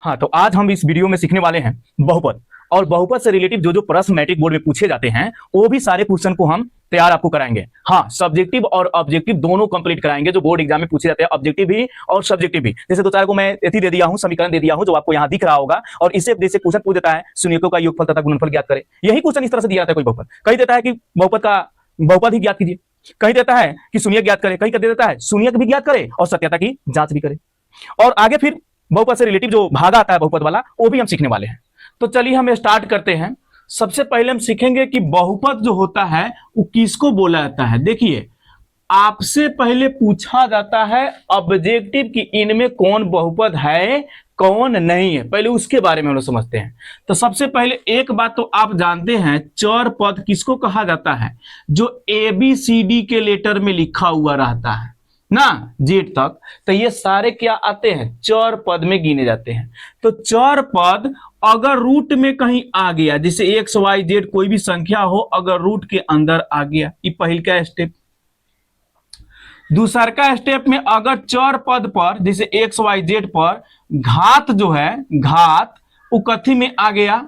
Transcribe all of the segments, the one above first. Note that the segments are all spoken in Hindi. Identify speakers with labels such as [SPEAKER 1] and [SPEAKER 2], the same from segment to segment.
[SPEAKER 1] हाँ, तो आज हम इस वीडियो में सीखने वाले हैं बहुपद और बहुपद से रिलेटेड जो जो प्रश्न मैट्रिक बोर्ड में पूछे जाते हैं वो भी सारे क्वेश्चन को हम तैयार आपको कराएंगे। हाँ, सब्जेक्टिव और ऑब्जेक्टिव दोनों कंप्लीट कराएंगे जो बोर्ड एग्जाम में पूछे जाते हैं, ऑब्जेक्टिव भी और सब्जेक्टिव भी। जैसे दो चार को मैं एथी दे दिया हूं, समीकरण दे दिया हूं जो आपको यहाँ दिख रहा होगा, और इसे जैसे क्वेश्चन पूछ देता है शून्यकों का योगफल तथा गुणनफल ज्ञात करें। यही क्वेश्चन इस तरह से दिया जाता है। कोई बहुपद कही देता है कि बहुपद ही ज्ञात कीजिए, कही देता है कि शून्य ज्ञात करे, कही कर देता है शून्य भी ज्ञात करे और सत्यता की जांच भी करे। और आगे फिर बहुपद से रिलेटिव जो भाग आता है बहुपद वाला वो भी हम सीखने वाले हैं। तो चलिए हम स्टार्ट करते हैं। सबसे पहले हम सीखेंगे कि बहुपद जो होता है वो किसको बोला जाता है। देखिए, आपसे पहले पूछा जाता है ऑब्जेक्टिव कि इनमें कौन बहुपद है कौन नहीं है, पहले उसके बारे में हम लोग समझते हैं। तो सबसे पहले एक बात तो आप जानते हैं, चर पद किसको कहा जाता है? जो ABCD के लेटर में लिखा हुआ रहता है ना, जेड तक, तो ये सारे क्या आते हैं? चर पद में गिने जाते हैं। तो चर पद अगर रूट में कहीं आ गया, जैसे एक्स वाई जेड कोई भी संख्या हो, अगर रूट के अंदर आ गया, ये पहल का स्टेप। दूसर का स्टेप में अगर चर पद पर जैसे एक्स वाई जेड पर घात जो है, घात वो कथी में आ गया?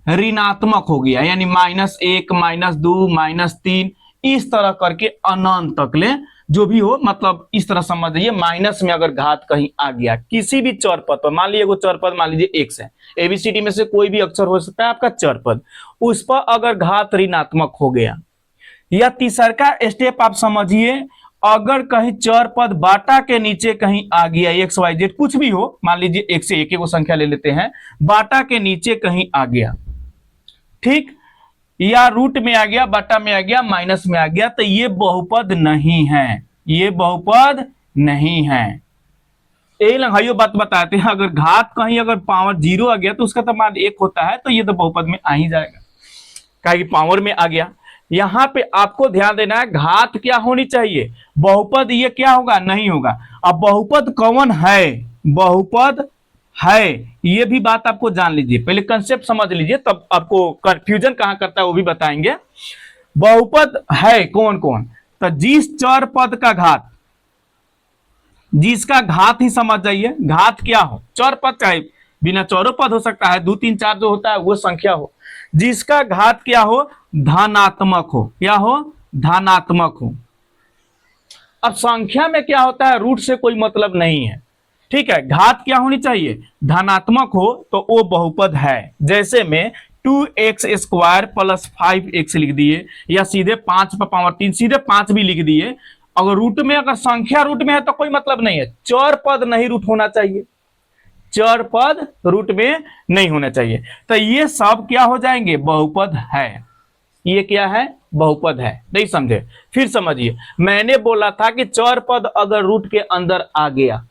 [SPEAKER 1] ऋणात्मक हो गया, यानी -1 -2 -3 इस तरह करके अनंत तक ले जो भी हो, मतलब इस तरह समझिए। माइनस में अगर घात कहीं आ गया किसी भी चर पद पर, मान लीजिए वो चर पद मान लीजिए एक्स है, ABCD में से कोई भी अक्षर हो सकता है आपका चर पद, उस पर अगर घात ऋणात्मक हो गया, या तीसरा का स्टेप आप समझिए, अगर कहीं चर पद बाटा के नीचे कहीं आ गया, एक्स वाई जेड कुछ भी हो, मान लीजिए एक से एक संख्या ले लेते हैं, बाटा के नीचे कहीं आ गया, ठीक, या रूट में आ गया, बटा में आ गया, माइनस में आ गया, तो ये बहुपद नहीं है, ये बहुपद नहीं है। यही लंघाइयों बात बताते हैं, अगर घात कहीं अगर पावर 0 आ गया तो उसका तो मान 1 होता है, तो ये तो बहुपद में आ ही जाएगा, कहीं पावर में आ गया। यहां पे आपको ध्यान देना है, घात क्या होनी चाहिए? बहुपद ये क्या होगा? नहीं होगा। अब बहुपद कौन है? बहुपद है, ये भी बात आपको जान लीजिए, पहले कंसेप्ट समझ लीजिए, तब आपको कंफ्यूजन कहां करता है वो भी बताएंगे। बहुपद है कौन कौन? तो जिस चर पद का घात, जिसका घात ही समझ जाइए, घात क्या हो? चर पद चाहे बिना चौरो पद हो सकता है, 2 3 4 जो होता है वो संख्या हो, जिसका घात क्या हो? धनात्मक हो। क्या हो? धनात्मक हो। अब संख्या में क्या होता है? रूट से कोई मतलब नहीं है, ठीक है। घात क्या होनी चाहिए? धनात्मक हो तो वो बहुपद है। जैसे में 2x स्क्वायर प्लस 5x लिख दिए, या सीधे 5 पर पावर 3 सीधे 5 भी लिख दिए। अगर रूट में, अगर संख्या रूट में है तो कोई मतलब नहीं है, चर पद नहीं रूट होना चाहिए, चर पद रूट में नहीं होना चाहिए। तो ये सब क्या हो जाएंगे? बहुपद है। ये क्या है? बहुपद है। नहीं समझे? फिर समझिए, मैंने बोला था कि चर पद अगर रूट के अंदर आ गया,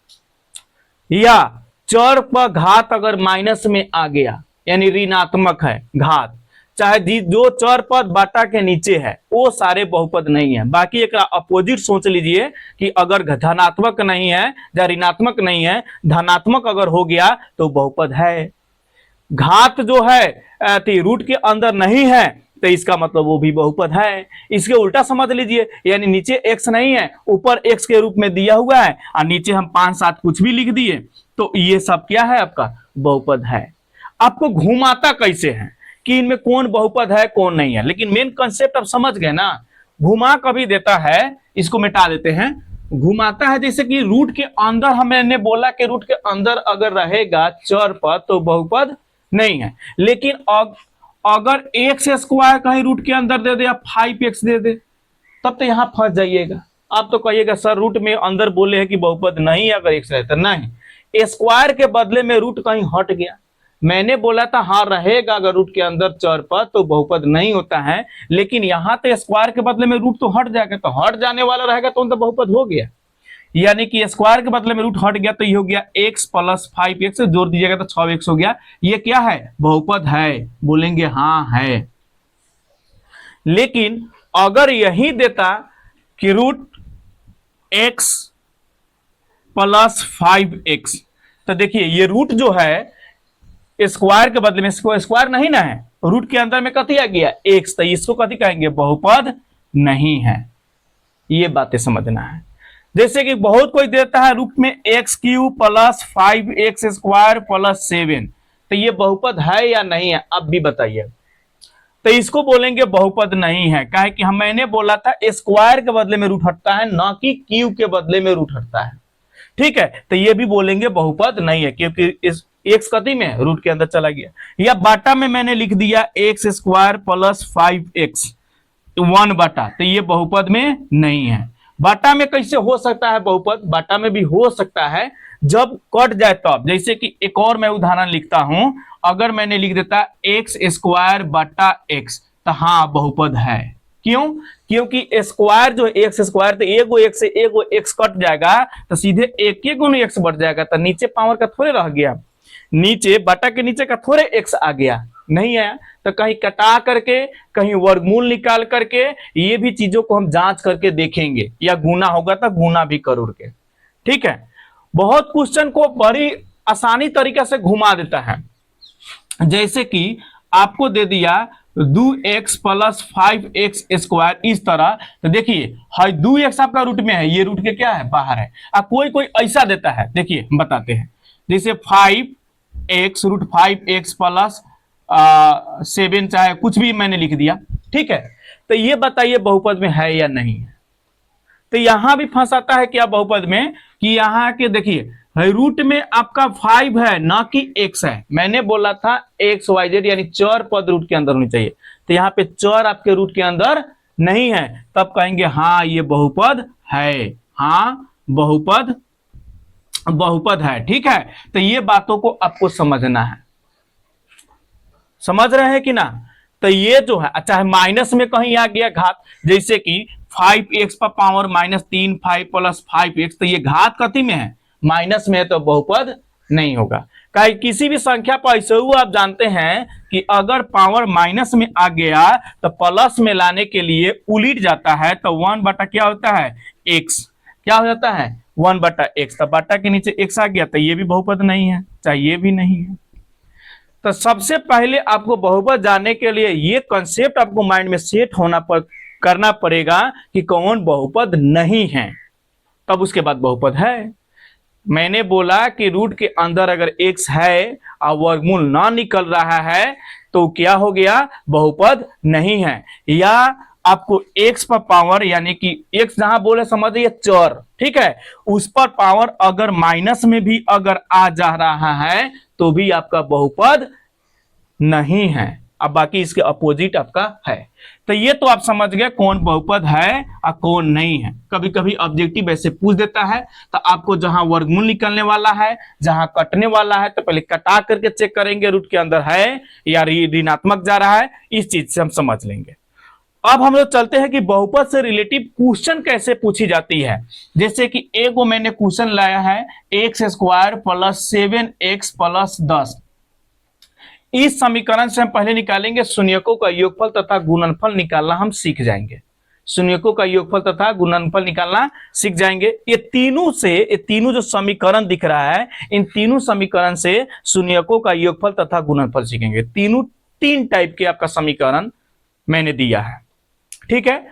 [SPEAKER 1] या चर पर घात अगर माइनस में आ गया, यानी ऋणात्मक है घात, चाहे जो चर पद बाटा के नीचे है, वो सारे बहुपद नहीं है। बाकी एक अपोजिट सोच लीजिए कि अगर धनात्मक नहीं है या ऋणात्मक नहीं है, धनात्मक अगर हो गया तो बहुपद है। घात जो है रूट के अंदर नहीं है तो इसका मतलब वो भी बहुपद है। इसके उल्टा समझ लीजिए, यानी नीचे x नहीं है, ऊपर x के रूप में दिया हुआ है, और नीचे हम 5 7 कुछ भी लिख दिए, तो ये सब क्या है? आपका बहुपद है। आपको घुमाता कैसे है कि इनमें कौन बहुपद है कौन नहीं है, लेकिन मेन कंसेप्ट आप समझ गए ना। घुमा कभी देता है, इसको मिटा देते हैं, घुमाता है जैसे कि रूट के अंदर, हमने बोला कि रूट के अंदर अगर रहेगा चर पद तो बहुपद नहीं है। लेकिन अगर एक्स स्क्वायर कहीं रूट के अंदर दे दे या 5x दे दे, तब तो यहां फंस जाइएगा। आप तो कहिएगा सर रूट में अंदर बोले हैं कि बहुपद नहीं है अगर x रहता, नहीं, स्क्वायर के बदले में रूट कहीं हट गया। मैंने बोला था हाँ रहेगा अगर रूट के अंदर चर पद तो बहुपद नहीं होता है, लेकिन यहां तो स्क्वायर के बदले में रूट तो हट जाएगा, तो हट जाने वाला रहेगा तो बहुपद हो गया। यानी कि स्क्वायर के बदले में रूट हट गया तो ये हो गया x प्लस 5x, जोड़ दीजिएगा तो 6x हो गया। ये क्या है? बहुपद है। बोलेंगे हाँ है। लेकिन अगर यही देता कि रूट x प्लस 5x, तो देखिए ये रूट जो है स्क्वायर के बदले में स्क्वायर नहीं ना है, रूट के अंदर में कथी आ गया? x, तो इसको कथी कहेंगे? बहुपद नहीं है। ये बातें समझना है। जैसे कि बहुत कोई देता है रूप में x Q plus 5x² plus 7, तो ये बहुपद है या नहीं है, अब भी बताइए। तो इसको बोलेंगे बहुपद नहीं है, काहे कि मैंने बोला था स्क्वायर के बदले में रूट हटता है, ना कि क्यू के बदले में रूट हटता है। ठीक है, तो ये भी बोलेंगे बहुपद नहीं है, क्योंकि इस एक्स कति में रूट के अंदर चला गया। या बाटा में मैंने लिख दिया x² प्लस 5x 1 बाटा, तो ये बहुपद में नहीं है। बाटा में कैसे हो सकता है बहुपद? बाटा में भी हो सकता है जब कट जाए तब। जैसे कि एक और मैं उदाहरण लिखता हूं, अगर मैंने लिख देता x² बटा x, तो हाँ बहुपद है। क्यों? क्योंकि स्क्वायर जो x² तो एगो x से एगो x कट जाएगा, तो सीधे एक गुना x बढ़ जाएगा, तो नीचे पावर का थोड़े रह गया, नीचे बटा के नीचे का थोड़े x आ गया, नहीं आया। तो कहीं कटा करके, कहीं वर्गमूल निकाल करके, ये भी चीजों को हम जांच करके देखेंगे, या गुना होगा तो गुना भी करोड़ के। ठीक है, बहुत क्वेश्चन को बड़ी आसानी तरीके से घुमा देता है। जैसे कि आपको दे दिया 2x प्लस 5x², इस तरह, तो देखिए 2x आपका रूट में है, ये रूट के क्या है, बाहर है। अब कोई ऐसा देता है, देखिए हम बताते हैं, जैसे 5x रूट 5x प्लस 7, चाहे कुछ भी मैंने लिख दिया। ठीक है, तो ये बताइए बहुपद में है या नहीं है। तो यहां भी फंसाता है क्या बहुपद में, कि यहां के देखिए रूट में आपका 5 है, ना कि x है। मैंने बोला था x y z यानी चर पद रूट के अंदर होनी चाहिए, तो यहाँ पे चर आपके रूट के अंदर नहीं है, तब कहेंगे हाँ ये बहुपद है, हाँ बहुपद है। ठीक है, तो ये बातों को आपको समझना है, समझ रहे हैं कि ना। तो ये जो है, अच्छा है माइनस में कहीं आ गया घात, जैसे कि 5x पर पावर -3 5 प्लस 5x, तो ये घात कति में है, माइनस में है, तो बहुपद नहीं होगा। कहीं किसी भी संख्या पर ऐसे हुआ, आप जानते हैं कि अगर पावर माइनस में आ गया तो प्लस में लाने के लिए उलट जाता है, तो 1 बटा क्या होता है, x, क्या हो जाता है 1 बटा x, तो बटा के नीचे x आ गया, तो ये भी बहुपद नहीं है, चाहे ये भी नहीं है। तो सबसे पहले आपको बहुपद जानने के लिए ये कॉन्सेप्ट आपको माइंड में सेट करना पड़ेगा कि कौन बहुपद नहीं है, तब उसके बाद बहुपद है। मैंने बोला कि रूट के अंदर अगर x है और वर्गमूल ना निकल रहा है, तो क्या हो गया, बहुपद नहीं है। या आपको x पर पावर, यानी कि x जहां बोले समझिए चर, ठीक है, उस पर पावर अगर माइनस में भी अगर आ जा रहा है, तो भी आपका बहुपद नहीं है। अब बाकी इसके अपोजिट आपका है। तो ये तो आप समझ गए कौन बहुपद है और कौन नहीं है। कभी कभी ऑब्जेक्टिव ऐसे पूछ देता है, तो आपको जहां वर्गमूल निकलने वाला है, जहां कटने वाला है, तो पहले कटा करके चेक करेंगे रूट के अंदर है या ऋणात्मक जा रहा है, इस चीज से हम समझ लेंगे। अब हम लोग चलते हैं कि बहुपद से रिलेटिव क्वेश्चन कैसे पूछी जाती है। जैसे कि एगो मैंने क्वेश्चन लाया है x² प्लस 7x प्लस 10। इस समीकरण से हम पहले निकालेंगे शून्यकों का योगफल तथा गुणनफल निकालना हम सीख जाएंगे। शून्यकों का योगफल तथा गुणनफल निकालना सीख जाएंगे। ये तीनों जो समीकरण दिख रहा है, इन तीनों समीकरण से शून्यकों का योगफल तथा गुणनफल सीखेंगे। तीन टाइप के आपका समीकरण मैंने दिया है, ठीक है।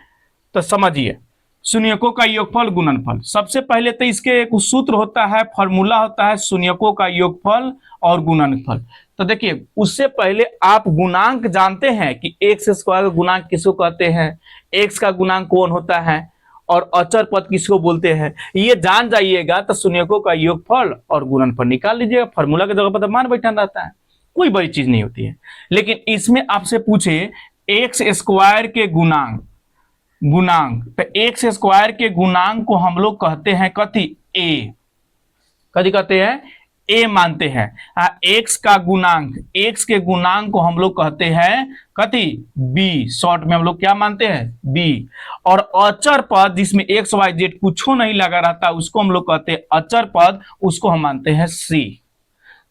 [SPEAKER 1] तो समझिए शून्यकों का योगफल गुणनफल। सबसे पहले तो इसके एक सूत्र होता है, फॉर्मूला होता है शून्यकों का योगफल और गुणनफल। तो देखिए उससे पहले आप गुणांक जानते हैं कि x² का गुणांक किसको कहते हैं, x का गुणांक कौन होता है और अचर पद किसको बोलते हैं, ये जान जाइएगा तो शून्यकों का योगफल और गुणनफल निकाल लीजिएगा। फॉर्मूला की जगह पर तो मान बैठा रहता है, कोई बड़ी चीज नहीं होती है। लेकिन इसमें आपसे पूछे x² के गुणांक, तो x² के गुणांक को हम लोग कहते हैं कथी, a, कथी कहते हैं, a मानते हैं। x का गुणांक, x के गुणांक को हम लोग कहते हैं कथी, b, शॉर्ट में हम लोग क्या मानते हैं, b। और अचर पद जिसमें x y z कुछ नहीं लगा रहता उसको हम लोग कहते हैं अचर पद, उसको हम मानते हैं c।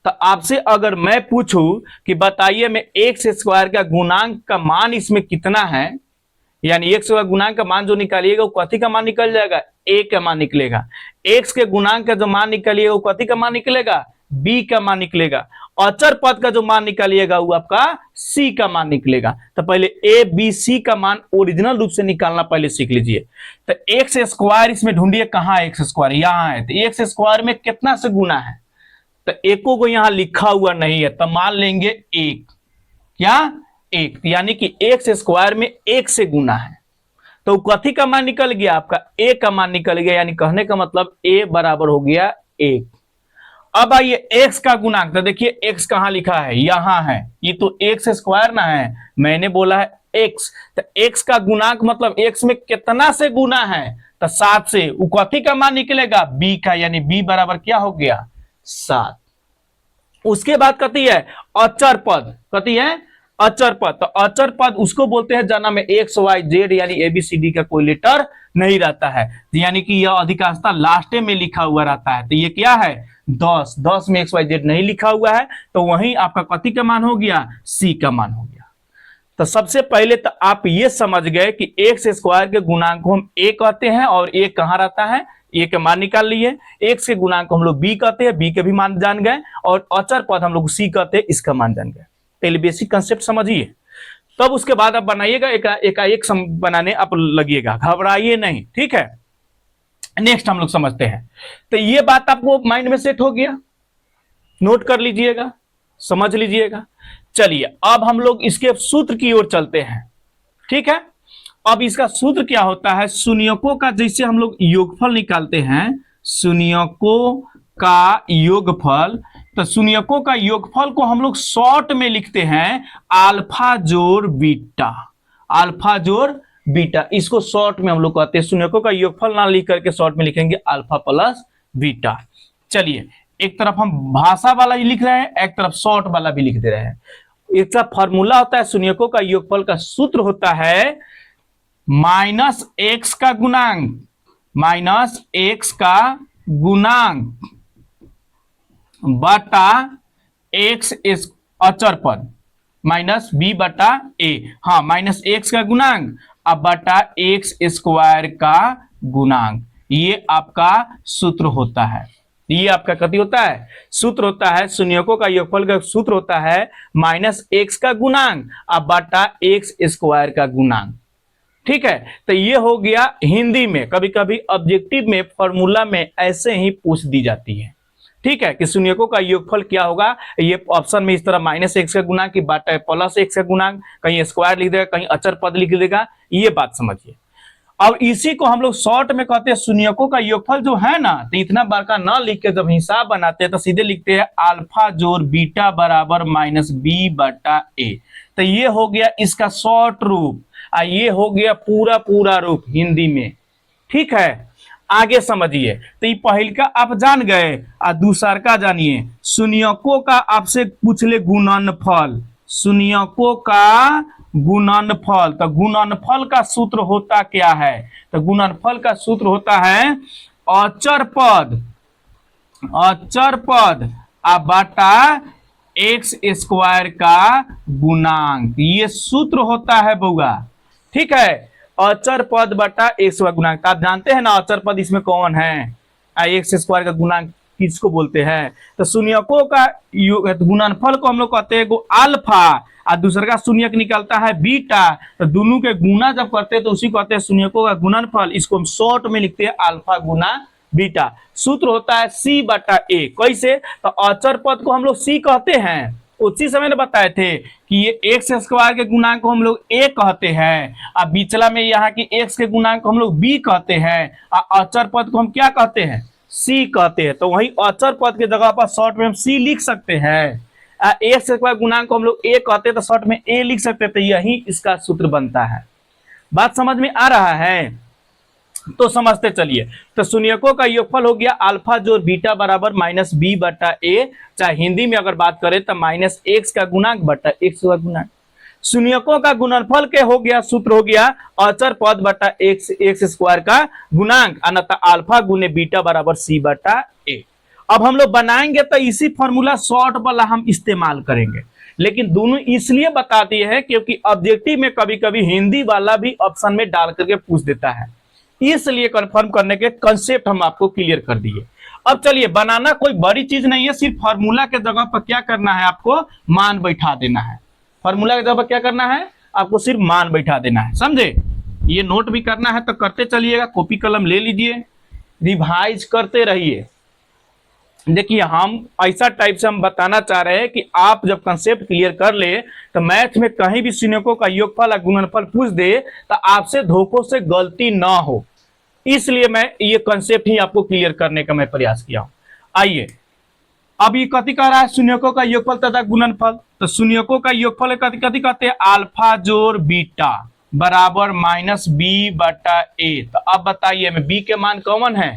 [SPEAKER 1] तो आपसे अगर मैं पूछूं कि बताइए मैं x² का गुणांक का मान इसमें कितना है, यानी x का गुणांक का मान जो निकालिएगा वो कथी का मान निकल जाएगा, a का मान निकलेगा। x के गुणांक का जो मान निकालिएगा वो कथी का मान निकलेगा, b का मान निकलेगा। अचर पद का जो मान निकालिएगा वो आपका सी का मान निकलेगा। तो पहले ए बी सी का मान ओरिजिनल रूप से निकालना पहले सीख लीजिए। तो एक्स स्क्वायर इसमें ढूंढिए, कहां है एक्स स्क्वायर, यहां है। तो एक्स स्क्वायर में कितना से गुना है, तो एको को यहां लिखा हुआ नहीं है, तो मान लेंगे एक, क्या एक, यानी कि एक्स स्क्वायर में एक से गुना है। तो कथी का मान निकल गया, आपका ए का मान निकल गया, यानी कहने का मतलब ए बराबर हो गया एक। अब आइए एक्स का गुणांक, तो देखिए एक्स कहां लिखा है, यहां है, ये तो एक्स स्क्वायर ना है, मैंने बोला है एक्स। तो एक्स का गुणांक मतलब एक्स में कितना से गुना है, तो 7 से। वो कथी का मान निकलेगा, बी का, यानी बी बराबर क्या हो गया 7। उसके बाद कथी है, अचर पद, कथी है अचर पद। तो अचर पद उसको बोलते हैं जना में एक्स वाई जेड यानी एबीसीडी का कोई लेटर नहीं रहता है, यानी कि यह अधिकांशतः लास्ट में लिखा हुआ रहता है। तो ये क्या है 10, 10 में एक्स वाई जेड नहीं लिखा हुआ है, तो वहीं आपका कथी का मान हो गया, सी का मान हो गया। तो सबसे पहले तो आप ये समझ गए कि एक्स स्क्वायर के गुणांक को हम ए कहते हैं, और ए कहां रहता है, ए के मान निकाल लिए। एक्स के गुणांक को हम लोग बी कहते हैं, बी के भी मान जान गए, और अचर पद हम लोग सी कहते हैं, इसका मान जान गए। पहले बेसिक कंसेप्ट समझिए, तब उसके बाद आप बनाइएगा, एकाएक बनाने आप लगिएगा, घबराइए नहीं, ठीक है। नेक्स्ट हम लोग समझते हैं। तो ये बात आपको माइंड में सेट हो गया, नोट कर लीजिएगा, समझ लीजिएगा। चलिए अब हम लोग इसके सूत्र की ओर चलते हैं, ठीक है। अब इसका सूत्र क्या होता है, शून्यकों का जैसे हम लोग योगफल निकालते हैं, शून्यकों का योगफल, तो शून्यकों का योगफल को हम लोग शॉर्ट में लिखते हैं अल्फा जोड़ बीटा, अल्फा जोड़ बीटा, इसको शॉर्ट में हम लोग कहते हैं। शून्यकों का योगफल ना लिख करके शॉर्ट में लिखेंगे अल्फा प्लस बीटा। चलिए एक तरफ हम भाषा वाला ही लिख रहे हैं, एक तरफ शॉर्ट वाला भी लिख दे रहे हैं। इसका फॉर्मूला होता है, शून्यकों का योगफल का सूत्र होता है माइनस एक्स का गुणांक, माइनस एक्स का गुणांक बटा एक्स अचर पद माइनस बी बटा ए, हाँ माइनस एक्स का गुणांक अब बटा एक्स स्क्वायर का गुणांक, ये आपका सूत्र होता है। ये आपका कथी होता है, सूत्र होता है। शून्यकों का योगफल का सूत्र होता है माइनस एक्स का गुणांक अब बटा एक्स स्क्वायर का गुणांक, ठीक है। तो ये हो गया हिंदी में। कभी कभी ऑब्जेक्टिव में फॉर्मूला में ऐसे ही पूछ दी जाती है, ठीक है, कि शून्यकों का योगफल क्या होगा। ये ऑप्शन में इस तरह माइनस एक्स का गुणांक की बटा प्लस एक्स का गुणांक, कहीं स्क्वायर लिख देगा, कहीं अचर पद लिख देगा, ये बात समझिए। अब इसी को हम लोग शॉर्ट में कहते हैं शून्यकों का योगफल जो है ना, तो इतना बड़का ना लिख के जब हिसाब बनाते हैं तो सीधे लिखते हैं अल्फा जोड़ बीटा बराबर माइनस बी बटा ए। तो ये हो गया इसका शॉर्ट रूप, ये हो गया पूरा पूरा रूप हिंदी में, ठीक है। आगे समझिए, तो ये पहल का आप जान गए, और दूसर का जानिए। शून्यकों का आपसे पूछ ले गुणनफल, शून्यकों का गुणनफल, तो गुणनफल का सूत्र होता क्या है, तो गुणनफल का सूत्र होता है अचर पद, अचर पद बटा एक्स स्क्वायर का गुणांक, ये सूत्र होता है बउआ, ठीक है। अचर पद बटा एक्स का गुणांक, आप जानते हैं ना अचर पद इसमें कौन है, एक्स स्क्वायर का गुणांक किसको बोलते हैं। तो शून्यकों का गुणनफल को हम लोग कहते हैं अल्फा, और दूसरा का शून्यक निकलता है बीटा, तो दोनों के गुना जब करते हैं तो उसी को कहते हैं शून्यकों का गुणनफल। इसको हम शॉर्ट में लिखते हैं अल्फा गुना बीटा। सूत्र होता है सी बटा ए। कैसे, तो अचर पद को हम लोग सी कहते हैं, उसी समय ने बताए थे कि ये एक्स स्क्वायर के गुणांक को हम लोग ए कहते हैं, और बीचला में यहाँ की एक्स के गुणांक को हम लोग बी कहते हैं, और अचर पद को हम क्या कहते हैं, सी कहते हैं। तो वही अचर पद के जगह पर शॉर्ट में हम सी लिख सकते हैं, एक्स स्क्वायर गुणांक को हम लोग ए कहते हैं तो शॉर्ट में ए लिख सकते हैं। तो यही इसका सूत्र बनता है। बात समझ में आ रहा है, तो समझते चलिए। तो शून्यकों का योगफल हो गया अल्फा जोड़ बीटा बराबर माइनस बी बटा ए, चाहे हिंदी में अगर बात करें तो माइनस एक्स का गुणांक बटा एक्स का गुणांक। शून्यकों का गुणनफल के हो गया, सूत्र हो गया अचर पद बटा एक्स एक्स स्क्वायर का गुणांक अनंत अल्फा गुने बीटा बराबर सी बटा ए। अब हम लोग बनाएंगे तो इसी फॉर्मूला शॉर्ट वाला हम इस्तेमाल करेंगे, लेकिन दोनों इसलिए बता दिए हैं क्योंकि ऑब्जेक्टिव में कभी कभी हिंदी वाला भी ऑप्शन में डाल करके पूछ देता है, इसलिए कंफर्म करने के कंसेप्ट हम आपको क्लियर कर दिए। अब चलिए, बनाना कोई बड़ी चीज नहीं है, सिर्फ फॉर्मूला के जगह पर क्या करना है, आपको मान बैठा देना है। फॉर्मूला के जगह पर क्या करना है, आपको सिर्फ मान बैठा देना है, समझे। ये नोट भी करना है तो करते चलिएगा, कॉपी कलम ले लीजिए, रिवाइज करते रहिए। देखिए, हम ऐसा टाइप से हम बताना चाह रहे हैं कि आप जब कंसेप्ट क्लियर कर ले तो मैथ में कहीं भी शून्यकों का योगफल या गुणनफल पूछ दे तो आपसे धोखों से गलती ना हो, इसलिए मैं ये कंसेप्ट ही आपको क्लियर करने का मैं प्रयास किया हूं। आइए, अब ये कथी कह रहा है, शून्यकों का योगफल तथा गुणनफल। तो शून्यकों का योगफल कथी कथी कहते हैं, अल्फा जोड़ बीटा बराबर माइनस बी बटा ए। तो अब बताइए में बी के मान कौन है,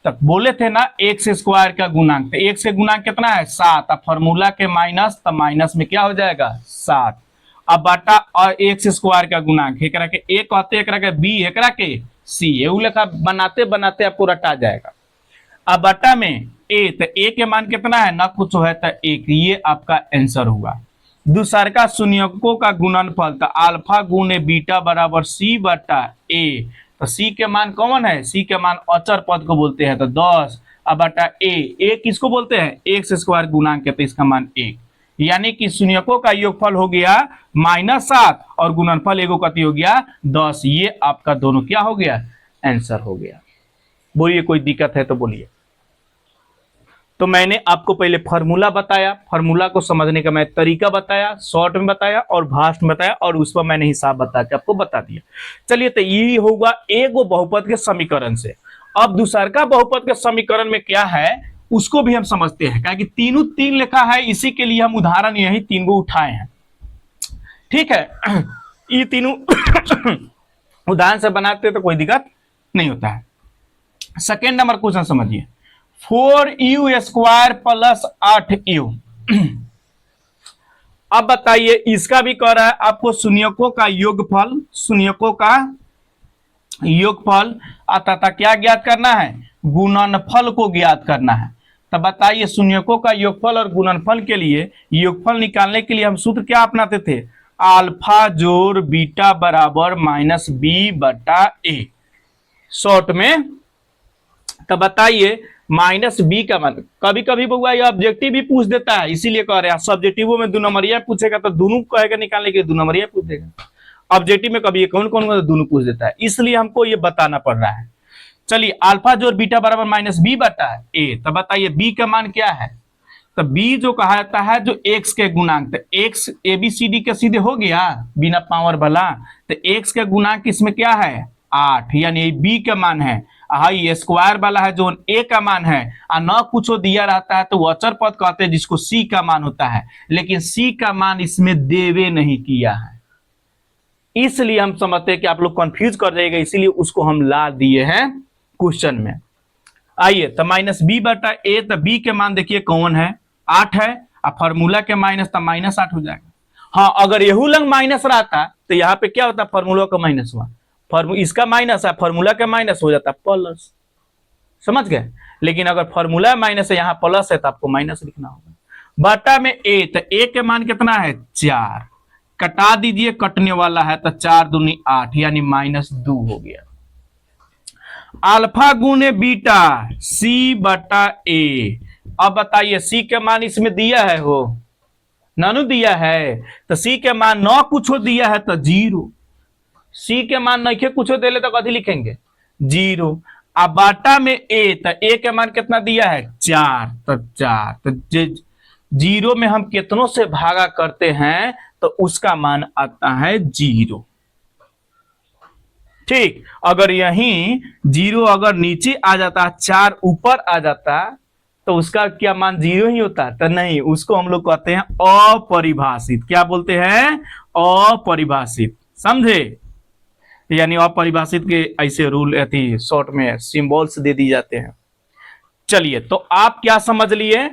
[SPEAKER 1] तक बोले थे ना एक्स स्क्वायर का गुणांक, तो एक्स के गुणांक कितना है 7। अब फॉर्मूला के माइनस, तो माइनस में क्या हो जाएगा 7। अब बटा और एक्स स्क्वायर का गुणांक एकरा के ए कहते, एकरा के बी, एकरा के सी, ये लेखा बनाते बनाते आपको रटा जाएगा। अब बटा में ए, तो ए के मान कितना है, ना कुछ है तो 1, ये आपका आंसर हुआ। दूसर का शून्यकों का गुणनफल, तो अल्फा गुने बीटा बराबर सी बटा ए। तो सी के मान कौन है, सी के मान अचर पद को बोलते हैं, तो 10। अब बटा ए किसको बोलते हैं, एक्स स्क्वायर गुणांक है, तो इसका मान 1। यानी कि शून्यकों का योगफल हो गया -7 और गुणनफल एगो कति हो गया 10। ये आपका दोनों क्या हो गया, आंसर हो गया। बोलिए कोई दिक्कत है तो बोलिए। तो मैंने आपको पहले फार्मूला बताया, फार्मूला को समझने का मैं तरीका बताया, शॉर्ट में बताया और भास्ट में बताया, और उस पर मैंने हिसाब बता के आपको बता दिया। चलिए, तो ये होगा एगो बहुपद के समीकरण से। अब दूसर का बहुपद के समीकरण में क्या है उसको भी हम समझते हैं, क्योंकि तीनों 3 लिखा है, इसी के लिए हम उदाहरण यही 3 गो उठाए हैं। ठीक है, ये तीनों उदाहरण से बनाते तो कोई दिक्कत नहीं होता है। सेकेंड नंबर क्वेश्चन समझिए, 4u स्क्वायर प्लस 8u। अब बताइए, इसका भी कह रहा है आपको शून्यकों का योगफल, शून्यकों का योगफल अतः क्या ज्ञात करना है, गुणनफल को ज्ञात करना है। तब बताइए, शून्यकों का योगफल और गुणनफल के लिए, योगफल निकालने के लिए हम सूत्र क्या अपनाते थे, अल्फा जोड़ बीटा बराबर माइनस बी बटा ए, शॉर्ट में। तब बताइए माइनस बी का मान, कभी कभी बउआ ये ऑब्जेक्टिव भी पूछ देता है, इसीलिए कह रहे हैं सब्जेक्टिव में 2 नंबरिया पूछेगा तो दोनों कहेगा निकालने के लिए 2 नंबरिया पूछ देगा। ऑब्जेक्टिव में कभी कौन कौन दोनों पूछ देता है, इसलिए हमको ये बताना पड़ रहा है। चलिए, अल्फा जोड़ बीटा बराबर माइनस बी बटा ए। तब बताइए बी का मान क्या है, तो बी जो कहा जाता है जो एक्स के गुणांक, तो X A B C D के सीधे हो गया बिना पावर वाला, तो एक्स के गुणांक इसमें क्या है 8, यानी बी का मान है। ये स्क्वायर वाला है जो ए का मान है, और न कुछ दिया रहता है तो वो अचर पद कहते हैं जिसको सी का मान होता है, लेकिन सी का मान इसमें देवे नहीं किया है, इसलिए हम समझते हैं कि आप लोग कंफ्यूज कर जाएगा, इसीलिए उसको हम ला दिए हैं क्वेश्चन में। आइए, तो माइनस बी बटा ए, तो बी के मान देखिए कौन है 8 है, और फार्मूला के माइनस, तो -8 हो जाएगा। हाँ, अगर यहू लंग माइनस रहता तो यहाँ पे क्या होता, फार्मूला का माइनस हुआ, इसका माइनस है, फार्मूला का माइनस हो जाता प्लस, समझ गए। लेकिन अगर फार्मूला माइनस है, यहाँ प्लस है, तो आपको माइनस लिखना होगा। बटा में ए, तो ए के मान कितना है 4, कटा दीजिए, कटने वाला है, तो 4 दूनी 8, यानी -2 हो गया। अल्फा गुने बीटा सी बटा ए। अब बताइए सी के मान इसमें दिया है, हो नानू दिया है, तो सी के मान न कुछ दिया है तो 0, सी के मान नहीं कुछ दे ले तो कथी लिखेंगे 0। अब बाटा में ए, तो ए के मान कितना दिया है 4, तो 4, तो 0 में हम कितनों से भागा करते हैं तो उसका मान आता है 0। ठीक, अगर यहीं 0 अगर नीचे आ जाता, 4 ऊपर आ जाता, तो उसका क्या मान 0 ही होता, तो नहीं, उसको हम लोग कहते हैं अपरिभाषित। क्या बोलते हैं, अपरिभाषित, समझे। यानी अपरिभाषित के ऐसे रूल ऐसी शॉर्ट में सिंबल्स दे दी जाते हैं। चलिए, तो आप क्या समझ लिए,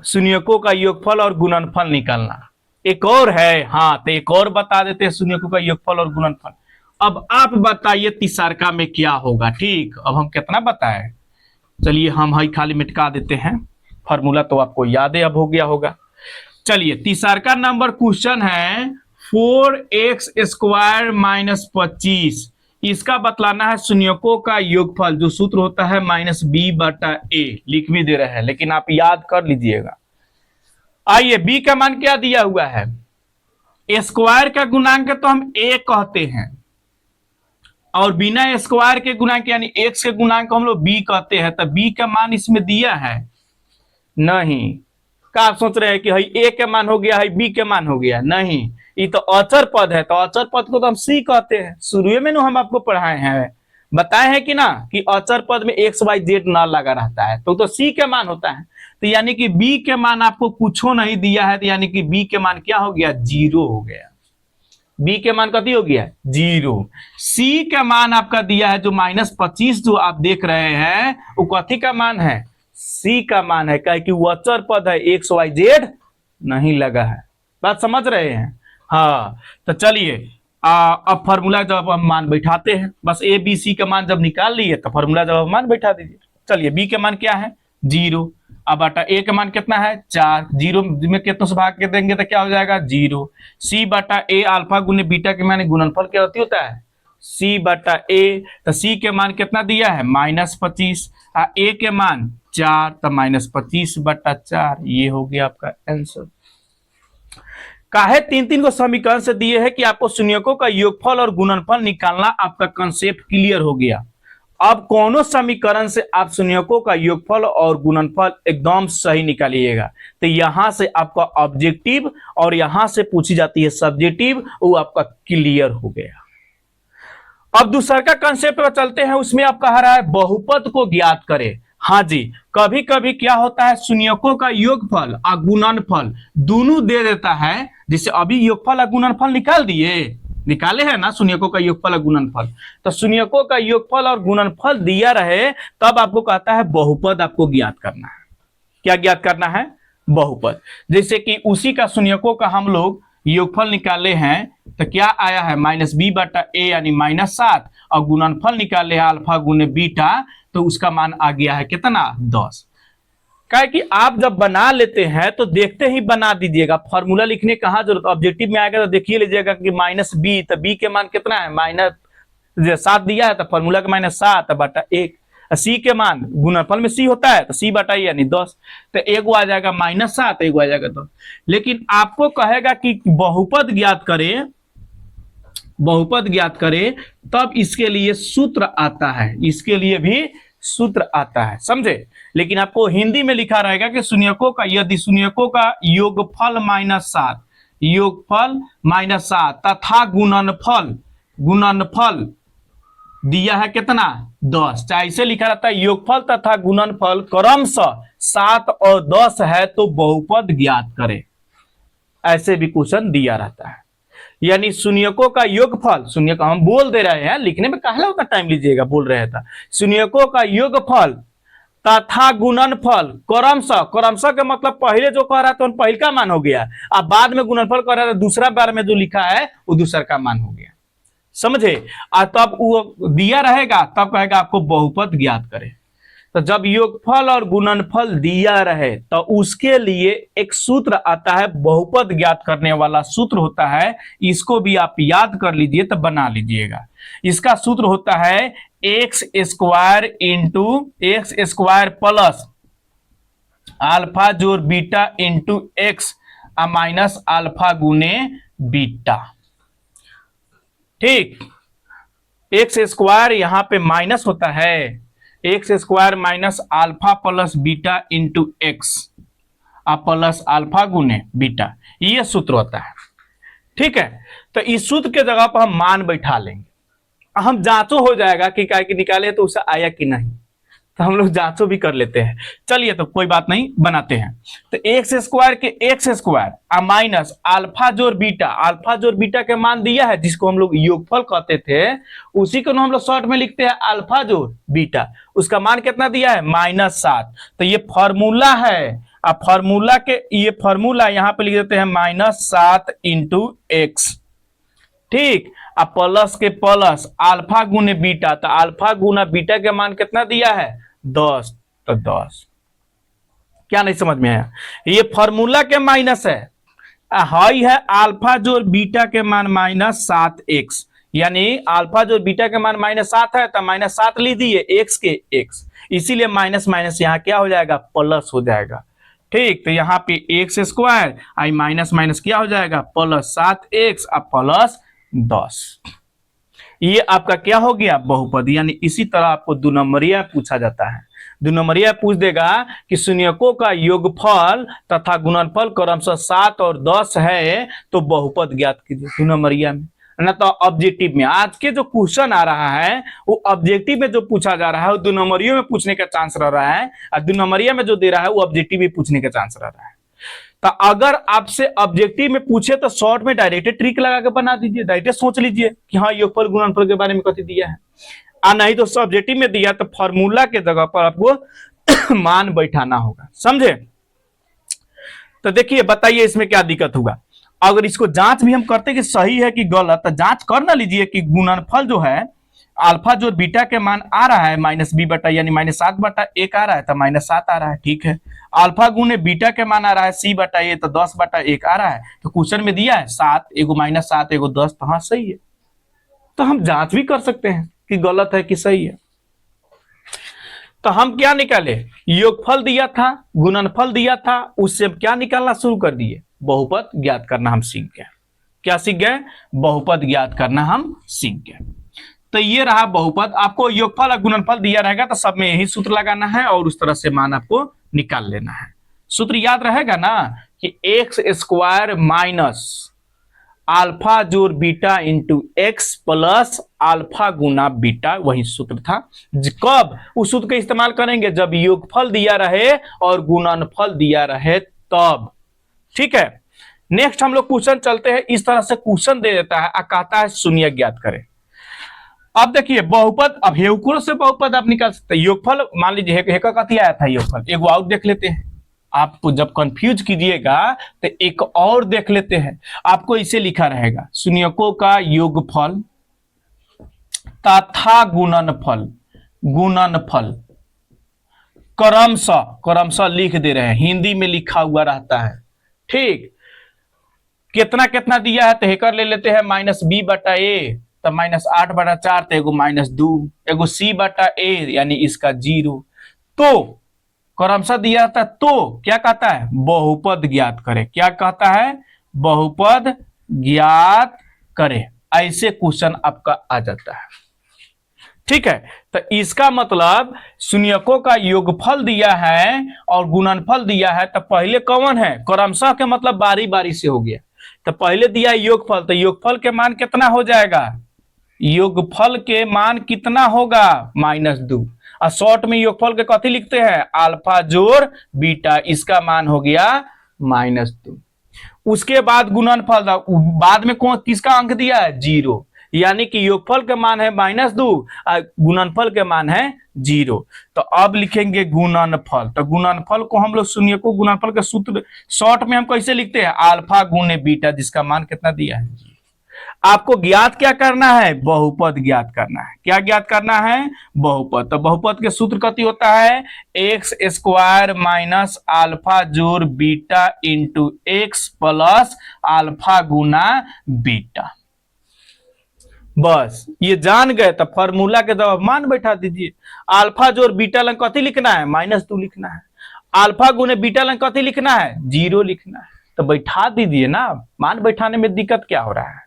[SPEAKER 1] शून्यकों का योगफल और गुणनफल निकालना। एक और है, हाँ, तो एक और बता देते हैं शून्यकों का योगफल और गुणनफल। अब आप बताइए तीसरका में क्या होगा। ठीक, अब हम कितना बताएं, चलिए हम हाई खाली मिटका देते हैं, फार्मूला तो आपको याद है अब हो गया होगा। चलिए, तीसरका नंबर क्वेश्चन है 4x स्क्वायर -25, इसका बतलाना है शून्यकों का योगफल, जो सूत्र होता है -b/a। लिख भी दे रहे हैं लेकिन आप याद कर लीजिएगा। आइए, b का मान क्या दिया हुआ है, स्क्वायर का गुणांक तो हम a कहते हैं, और बिना स्क्वायर के गुणांक यानी x के गुणांक को हम लोग b कहते हैं। तो b का मान इसमें दिया है नहीं। क्या आप सोच रहे हैं कि भाई a के मान हो गया है, b के मान हो गया? नहीं, ये तो अचर पद है, तो अचर पद को तो हम c कहते हैं। शुरू में हम आपको पढ़ाए हैं, बताए हैं कि ना, कि अचर पद में x y z ना लगा रहता है तो c के मान होता है। तो यानी कि b के मान आपको कुछ नहीं दिया है, तो यानी कि b के मान क्या हो गया, 0 हो गया। b के मान कती हो गया, 0। c का मान आपका दिया है जो -25 जो आप देख रहे हैं, वो कथी का मान है, c का मान है, क्या कि वो अचर पद है, x y z नहीं लगा है। बात समझ रहे हैं? हाँ, तो चलिए अब फॉर्मूला जब हम मान बैठाते हैं, बस a b c का मान जब निकाल लिए तो फॉर्मूला जब मान बैठा दीजिए। चलिए, b के मान क्या है, 0। अब बटा a का मान कितना है, 4। 0 में कितनों से भाग के देंगे तो क्या हो जाएगा, 0। c बटा a अल्फा गुने बीटा के मान गुणनफल क्या होता है, c बटा a। तो c के मान कितना दिया है, -25, a के मान 4, तो -25/4। ये हो गया आपका आंसर। काहे 3-3 को समीकरण से दिए है कि आपको शून्यकों का योगफल और गुणनफल निकालना, आपका कंसेप्ट क्लियर हो गया। अब कौनों समीकरण से आप शून्यकों का योगफल और गुणनफल एकदम सही निकालिएगा, तो यहां से आपका ऑब्जेक्टिव और यहां से पूछी जाती है सब्जेक्टिव, वो आपका क्लियर हो गया। अब दूसरा का कंसेप्ट पर चलते हैं, उसमें आप कह रहा है बहुपद को ज्ञात करें। हाँ जी, कभी कभी क्या होता है, शून्यकों का योगफल और गुणनफल दोनों दे देता है। जिससे अभी योगफल और गुणनफल निकाले हैं ना, शून्यकों का योगफल और गुणनफल। तो शून्यकों का योगफल और गुणनफल दिया रहे तब आपको कहता है बहुपद आपको ज्ञात करना है। क्या ज्ञात करना है, बहुपद। जैसे कि उसी का शून्यकों का हम लोग योगफल निकाले हैं, तो क्या आया है, -b/a यानी -7, और गुणनफल निकाले हैं अल्फा गुने बीटा, तो उसका मान आ गया है कितना, 10। क्या कि आप जब बना लेते हैं तो देखते ही बना दीजिएगा, फॉर्मूला लिखने कहाँ जरूरत, ऑब्जेक्टिव में आएगा तो देखिए लीजिएगा कि -b, तो b के मान कितना है, -7 दिया है, तो फॉर्मूला का -7/1। सी के मान गुणनफल में सी होता है, तो सी बटा यानी 10, तो एगो आ जाएगा -7, एगो आ जाएगा 10। लेकिन आपको कहेगा कि बहुपद ज्ञात करें, बहुपद ज्ञात करें, तब इसके लिए सूत्र आता है, इसके लिए भी सूत्र आता है, समझे। लेकिन आपको हिंदी में लिखा रहेगा कि शून्यकों का, यदि शून्यकों का योगफल -7, योगफल -7 तथा गुणनफल दिया है कितना, 10, चाहे इसे लिखा रहता है योगफल तथा गुणनफल क्रमशः 7 और 10 है तो बहुपद ज्ञात करे, ऐसे भी क्वेश्चन दिया रहता है। यानी शून्यकों का योगफल, शून्य का हम बोल दे रहे हैं, लिखने में काहे उतना टाइम लीजिएगा, बोल रहे था, शून्यकों का योगफल तथा गुणनफल क्रमशः का मतलब पहले जो कह रहा था पहले का मान हो गया, अब बाद में गुणनफल कर रहा था, दूसरा बार में जो लिखा है वो दूसरा का मान हो गया, समझे। और तब वो दिया रहेगा तब कहेगा आपको बहुपद ज्ञात करे। तो जब योगफल और गुणनफल दिया रहे तो उसके लिए एक सूत्र आता है, बहुपद ज्ञात करने वाला सूत्र होता है, इसको भी आप याद कर लीजिए, तो बना लीजिएगा। इसका सूत्र होता है x² into x² plus alpha जोड़ beta into x minus alpha गुने बीटा। ठीक, x² यहां पे माइनस होता है, x² minus alpha plus beta into X plus alpha गुने बीटा, ये सूत्र होता है। ठीक है, तो इस सूत्र के जगह पर हम मान बैठा लेंगे, हम जांचो हो जाएगा कि क्या कि निकाले तो उसे आया कि नहीं, तो हम लोग जांचो भी कर लेते हैं। चलिए, तो कोई बात नहीं, बनाते हैं। तो x² के x² माइनस अल्फा जोड़ बीटा के मान दिया है, जिसको हम लोग योगफल कहते थे, उसी को हम लोग शॉर्ट में लिखते हैं अल्फा जोड़ बीटा। उसका मान कितना दिया है, -7। तो ये फॉर्मूला है, अब फॉर्मूला के ये फॉर्मूला यहां पे लिख देते हैं -7 इंटू एक्स। ठीक, अब प्लस के प्लस अल्फा गुने बीटा, तो अल्फा गुना बीटा के मान कितना दिया है, 10, तो 10। क्या नहीं समझ में आया, ये फॉर्मूला के माइनस है, हाई है अल्फा जोड़ बीटा के मान -7x, यानी अल्फा जो बीटा के मान -7 है तो -7 लीजिए एक्स के एक्स, इसीलिए माइनस माइनस यहाँ क्या हो जाएगा, प्लस हो जाएगा। ठीक, तो यहाँ पे एक्स स्क्वायर आई माइनस माइनस क्या हो जाएगा, +7x अब +10। ये आपका क्या हो गया, बहुपद। यानी इसी तरह आपको 2 नंबरिया पूछा जाता है। 2 नंबरिया पूछ देगा कि शून्यकों का योगफल तथा गुणनफल क्रमशः 7 और 10 है तो बहुपद ज्ञात कीजिए 2 नंबरिया में, ना तो ऑब्जेक्टिव में। आज के जो क्वेश्चन आ रहा है वो ऑब्जेक्टिव में जो पूछा जा रहा है वो 2 नंबरियों में पूछने का चांस रह रहा है, और 2 नंबरिया में जो दे रहा है वो ऑब्जेक्टिव में पूछने का चांस रह रहा है। तो अगर आपसे ऑब्जेक्टिव में पूछे तो शॉर्ट में डायरेक्ट ट्रिक लगा के बना दीजिए, डायरेक्ट सोच लीजिए कि हाँ योगफल गुणनफल के बारे में कथी दिया है, और नहीं तो सब्जेक्टिव में दिया तो फॉर्मूला के जगह पर आपको मान बैठाना होगा, समझे। तो देखिए बताइए इसमें क्या दिक्कत होगा। अगर इसको जांच भी हम करते कि सही है कि गलत, तो जांच कर ना लीजिए कि गुणनफल जो है अल्फा जो बीटा के मान आ रहा है -b बटा यानी -7/1 आ रहा है तो -7 आ रहा है, ठीक है। अल्फा गुने बीटा के मान आ रहा है c बटा a तो 10/1 आ रहा है, तो क्वेश्चन में दिया है 7, एगो -7 एगो 10, तो हाँ सही है। तो हम जांच भी कर सकते हैं कि गलत है कि सही है। तो हम क्या निकाले, योगफल दिया था, गुणनफल दिया था, उससे हम क्या निकालना शुरू कर दिए, बहुपद ज्ञात करना हम सीख गए। क्या सीख गए, बहुपद ज्ञात करना हम सीख गए। तो ये रहा बहुपद। आपको योगफल और गुणनफल दिया रहेगा तो सब में यही सूत्र लगाना है और उस तरह से मान आपको निकाल लेना है। सूत्र याद रहेगा ना कि एक्स स्क्वायर माइनस अल्फा जोड़ beta into X plus alpha गुना बीटा, वही सूत्र था। कब उस सूत्र का इस्तेमाल करेंगे, जब योगफल दिया रहे और गुणनफल दिया रहे तब, ठीक है। नेक्स्ट हम लोग क्वेश्चन चलते हैं। इस तरह से क्वेश्चन दे देता है, कहता है शून्य ज्ञात करें। अब देखिए बहुपद, अब हेउकुरो से बहुपद आप निकाल सकते हैं। योगफल मान लीजिए हेका कथी आया था योगफल, एक और देख लेते हैं। आपको जब कंफ्यूज कीजिएगा तो एक और देख लेते हैं। आपको इसे लिखा रहेगा शून्यकों का योगफल तथा गुणनफल, गुणनफल क्रमशः लिख दे रहे हैं, हिंदी में लिखा हुआ रहता है, ठीक। कितना कितना दिया है तो हेकर ले लेते हैं -b बटा a तो -8/4 तो एगो -2, एगो c बटा a यानी इसका 0। तो क्रमशः दिया था तो क्या कहता है, बहुपद ज्ञात करे। क्या कहता है, बहुपद ज्ञात करे। ऐसे क्वेश्चन आपका आ जाता है, ठीक है। तो इसका मतलब शून्यकों का योगफल दिया है और गुणनफल दिया है, तो पहले कौन है, क्रमशः के मतलब बारी बारी से हो गया। तो पहले दिया योगफल, तो योगफल के मान कितना हो जाएगा, योगफल के मान कितना होगा -2। और शॉर्ट में योगफल के कथी लिखते हैं, अल्फा जोड़ बीटा, इसका मान हो गया -2। उसके बाद गुणनफल, बाद में कौन किसका अंक दिया है, 0, यानी कि योगफल के मान है -2 और गुणनफल के मान है 0। तो अब लिखेंगे गुणनफल। तो गुणनफल को हम लोग शून्य को गुणनफल का सूत्र शॉर्ट में हम कैसे लिखते हैं, अल्फा गुने बीटा, जिसका मान कितना दिया है, 0। आपको ज्ञात क्या करना है, बहुपद ज्ञात करना है। क्या ज्ञात करना है, बहुपद। तो बहुपद के सूत्र कथी होता है, एक्स स्क्वायर माइनस अल्फा जोड़ beta into X plus alpha गुना बीटा। बस ये जान गए तो फॉर्मूला के जवाब मान बैठा दीजिए। अल्फा जोड़ बीटा लंग कथी लिखना है, -2 लिखना है। अल्फा गुने बीटा लंग कथी लिखना है, 0 लिखना है। तो बैठा दीजिए ना, मान बैठाने में दिक्कत क्या हो रहा है।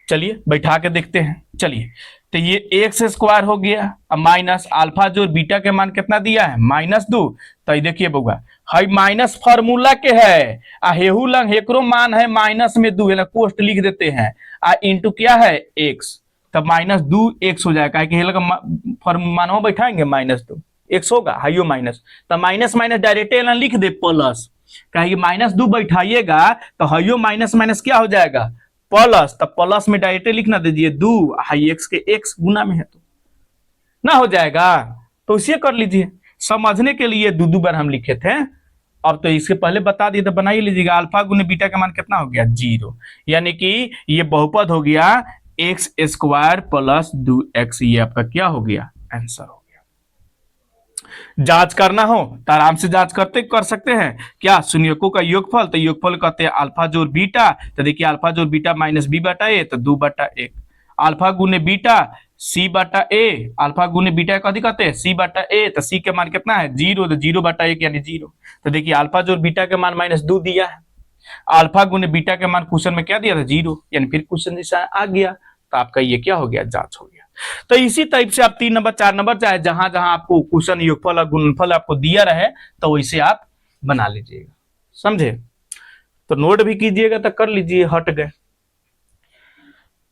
[SPEAKER 1] चलिए बैठा के देखते हैं। चलिए तो ये एक्स स्क्वायर हो गया, अब माइनस अल्फा जो बीटा के मान कितना दिया है, -2। तो ये देखिए बउआ, हाई माइनस फार्मूला के है, हेहू लंग हेकरो मान है -2 है ना, कोष्ट लिख देते हैं, इंटू क्या है एक्स, तब -2x हो जाएगा। मानो बैठाएंगे -2 x होगा, हाइयो माइनस, तो माइनस माइनस डायरेक्ट लिख दे प्लस, कहेंगे -2 बैठाइएगा तो हाइयो माइनस माइनस क्या हो जाएगा, प्लस। तब प्लस में डायरेक्ट लिखना दीजिए 2, हाई एक्स के एक्स गुना में है तो ना हो जाएगा। तो इसे कर लीजिए, समझने के लिए 2 बार हम लिखे थे। अब तो इसके पहले बता दिए तो बना ही लीजिएगा। अल्फा गुने बीटा का मान कितना हो गया, 0, यानी कि ये बहुपद हो गया एक्स स्क्वायर प्लस 2x। ये आपका क्या हो गया, आंसर हो गया। जांच करना हो तो आराम से जांच करते कर सकते हैं क्या, शून्यकों का योगफल, तो योगफल कहते हैं अल्फा जोड़ बीटा, तो देखिए अल्फा जोड़ बीटा माइनस बी बटा ए, तो 2/1, अल्फा गुने बीटा सी बटा ए, अल्फा गुने बीटा कथी कहते हैं सी बटा ए, तो सी के मान कितना है 0, तो 0/1 यानी 0। तो देखिए अल्फा जोड़ बीटा के मान -2 दिया है, अल्फा गुने बीटा के मान क्वेश्चन में क्या दिया था 0, यानी फिर क्वेश्चन जैसा आ गया, तो आपका ये क्या हो गया, जांच हो गया। तो इसी टाइप से आप 3 नंबर 4 नंबर चाहे जहां जहां आपको क्वेश्चन योगफल और गुणनफल आपको दिया रहे तो वैसे आप बना लीजिएगा, समझे। तो नोट भी कीजिएगा, तो कर लीजिए, हट गए।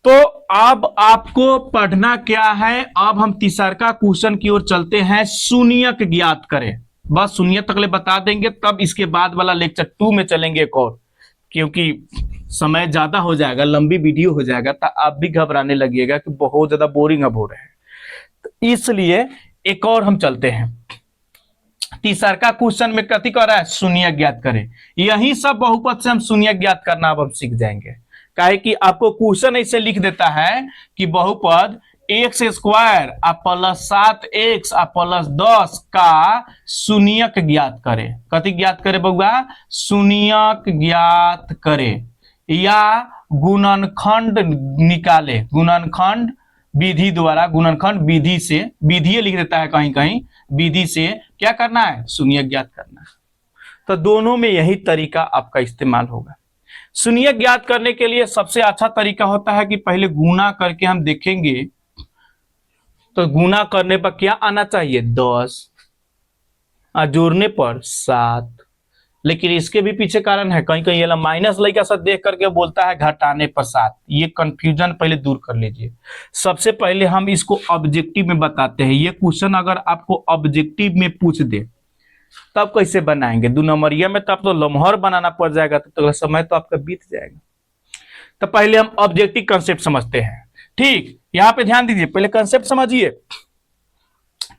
[SPEAKER 1] तो अब आपको पढ़ना क्या है, अब हम तीसरका क्वेश्चन की ओर चलते हैं, शून्यक ज्ञात करें। बस शून्य तक ले बता देंगे, तब इसके बाद वाला लेक्चर 2 में चलेंगे एक और, क्योंकि समय ज्यादा हो जाएगा, लंबी वीडियो हो जाएगा, तो आप भी घबराने लगिएगा कि बहुत ज्यादा बोरिंग अब हो रहे हैं, तो इसलिए एक और हम चलते हैं। तीसरका क्वेश्चन में कथी कर रहा है, शून्य ज्ञात करें। यही सब बहुपद से हम शून्य ज्ञात करना अब हम सीख जाएंगे, काहे कि आपको क्वेश्चन ऐसे लिख देता है कि बहुपद x² प्लस 7x प्लस 10 का शून्यक ज्ञात करे। कथी ज्ञात करे बउआ, शून्यक ज्ञात करे या गुणनखंड निकाले, गुणनखंड विधि द्वारा, गुणनखंड विधि से, विधि लिख देता है कहीं कहीं, विधि से क्या करना है, शून्यक ज्ञात करना है। तो दोनों में यही तरीका आपका इस्तेमाल होगा। शून्यक ज्ञात करने के लिए सबसे अच्छा तरीका होता है कि पहले गुणा करके हम देखेंगे, तो गुणा करने पर क्या आना चाहिए 10 और जोड़ने पर 7। लेकिन इसके भी पीछे कारण है, कहीं कहीं ये माइनस लड़का सा देख करके बोलता है घटाने पर 7। ये कंफ्यूजन पहले दूर कर लीजिए। सबसे पहले हम इसको ऑब्जेक्टिव में बताते हैं। ये क्वेश्चन अगर आपको ऑब्जेक्टिव में पूछ दे तब कैसे बनाएंगे, 2 नंबरिया में तब तो लम्हर बनाना पड़ जाएगा, तो समय तो आपका बीत जाएगा। तो पहले हम ऑब्जेक्टिव कंसेप्ट समझते हैं। ठीक, यहां पे ध्यान दीजिए, पहले कंसेप्ट समझिए।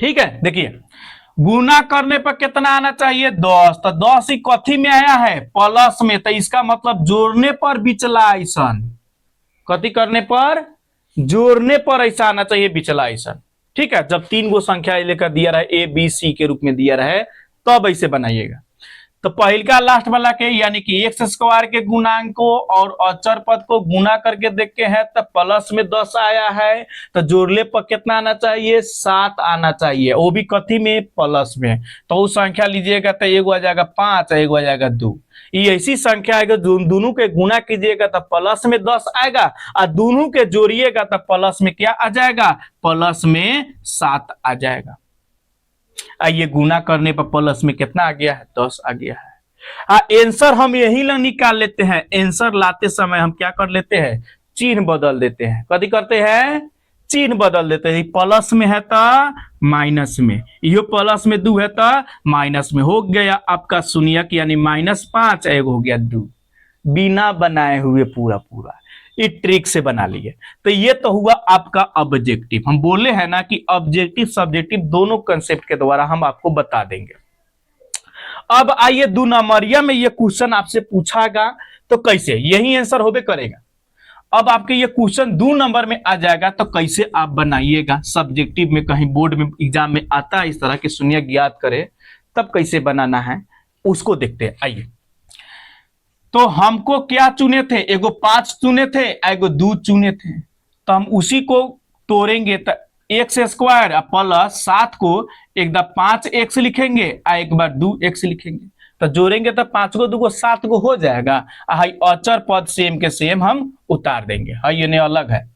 [SPEAKER 1] ठीक है, देखिए गुना करने पर कितना आना चाहिए 10, तो 10 ही कथी में आया है, प्लस में, तो इसका मतलब जोड़ने पर बिचला ऐसन, कथी करने पर, जोड़ने पर ऐसा आना चाहिए बिचला ऐसन। ठीक है, जब 3 गो संख्या लेकर दिया रहे ए बी सी के रूप में दिया रहे तब ऐसे बनाइएगा। तो पहल का लास्ट वाला के यानी कि x² के गुणांक को और अचर पद को गुना करके देखते हैं, तो प्लस में 10 आया है, तो जोड़ने पर कितना आना चाहिए 7 आना चाहिए, वो भी कथी में, प्लस में। तो वो संख्या लीजिएगा तो एगो आ जाएगा 5, एगो आ जाएगा 2। ये ऐसी संख्या है दोनों के गुना कीजिएगा तो प्लस में 10 आएगा, और दोनों के जोड़िएगा तो प्लस में क्या आ जाएगा, प्लस में 7 आ जाएगा। ये गुना करने पर प्लस में कितना आ गया है, 10 आ गया है। आंसर हम यही लोग निकाल लेते हैं। आंसर लाते समय हम क्या कर लेते हैं, चिन्ह बदल देते हैं। कथी करते हैं, चिन्ह बदल देते हैं। प्लस में है तो माइनस में, यो प्लस में 2 है तो माइनस में, हो गया आपका शून्यक यानी -5, एगो हो गया 2, बिना बनाए हुए पूरा पूरा ये ट्रिक से बना लिए। तो ये तो हुआ आपका ऑब्जेक्टिव। हम बोले हैं ना कि ऑब्जेक्टिव सब्जेक्टिव दोनों कंसेप्ट के द्वारा हम आपको बता देंगे। अब आइए 2 नंबरिया में ये क्वेश्चन आपसे पूछागा तो कैसे, यही आंसर होबे करेगा। अब आपके ये क्वेश्चन 2 नंबर में आ जाएगा तो कैसे आप बनाइएगा, सब्जेक्टिव में कहीं बोर्ड में एग्जाम में आता है इस तरह के शून्य ज्ञात करे, तब कैसे बनाना है उसको देखते हैं। आइए, तो हमको क्या चुने थे, एगो 5 चुने थे, एगो 2 चुने थे, तो हम उसी को तोड़ेंगे। तो x² प्लस 7 को एक बार 5x लिखेंगे और एक बार 2x लिखेंगे, तो जोड़ेंगे तो 5 को 2 को 7 को हो जाएगा। अचर पद सेम के सेम हम उतार देंगे, ये नहीं अलग है।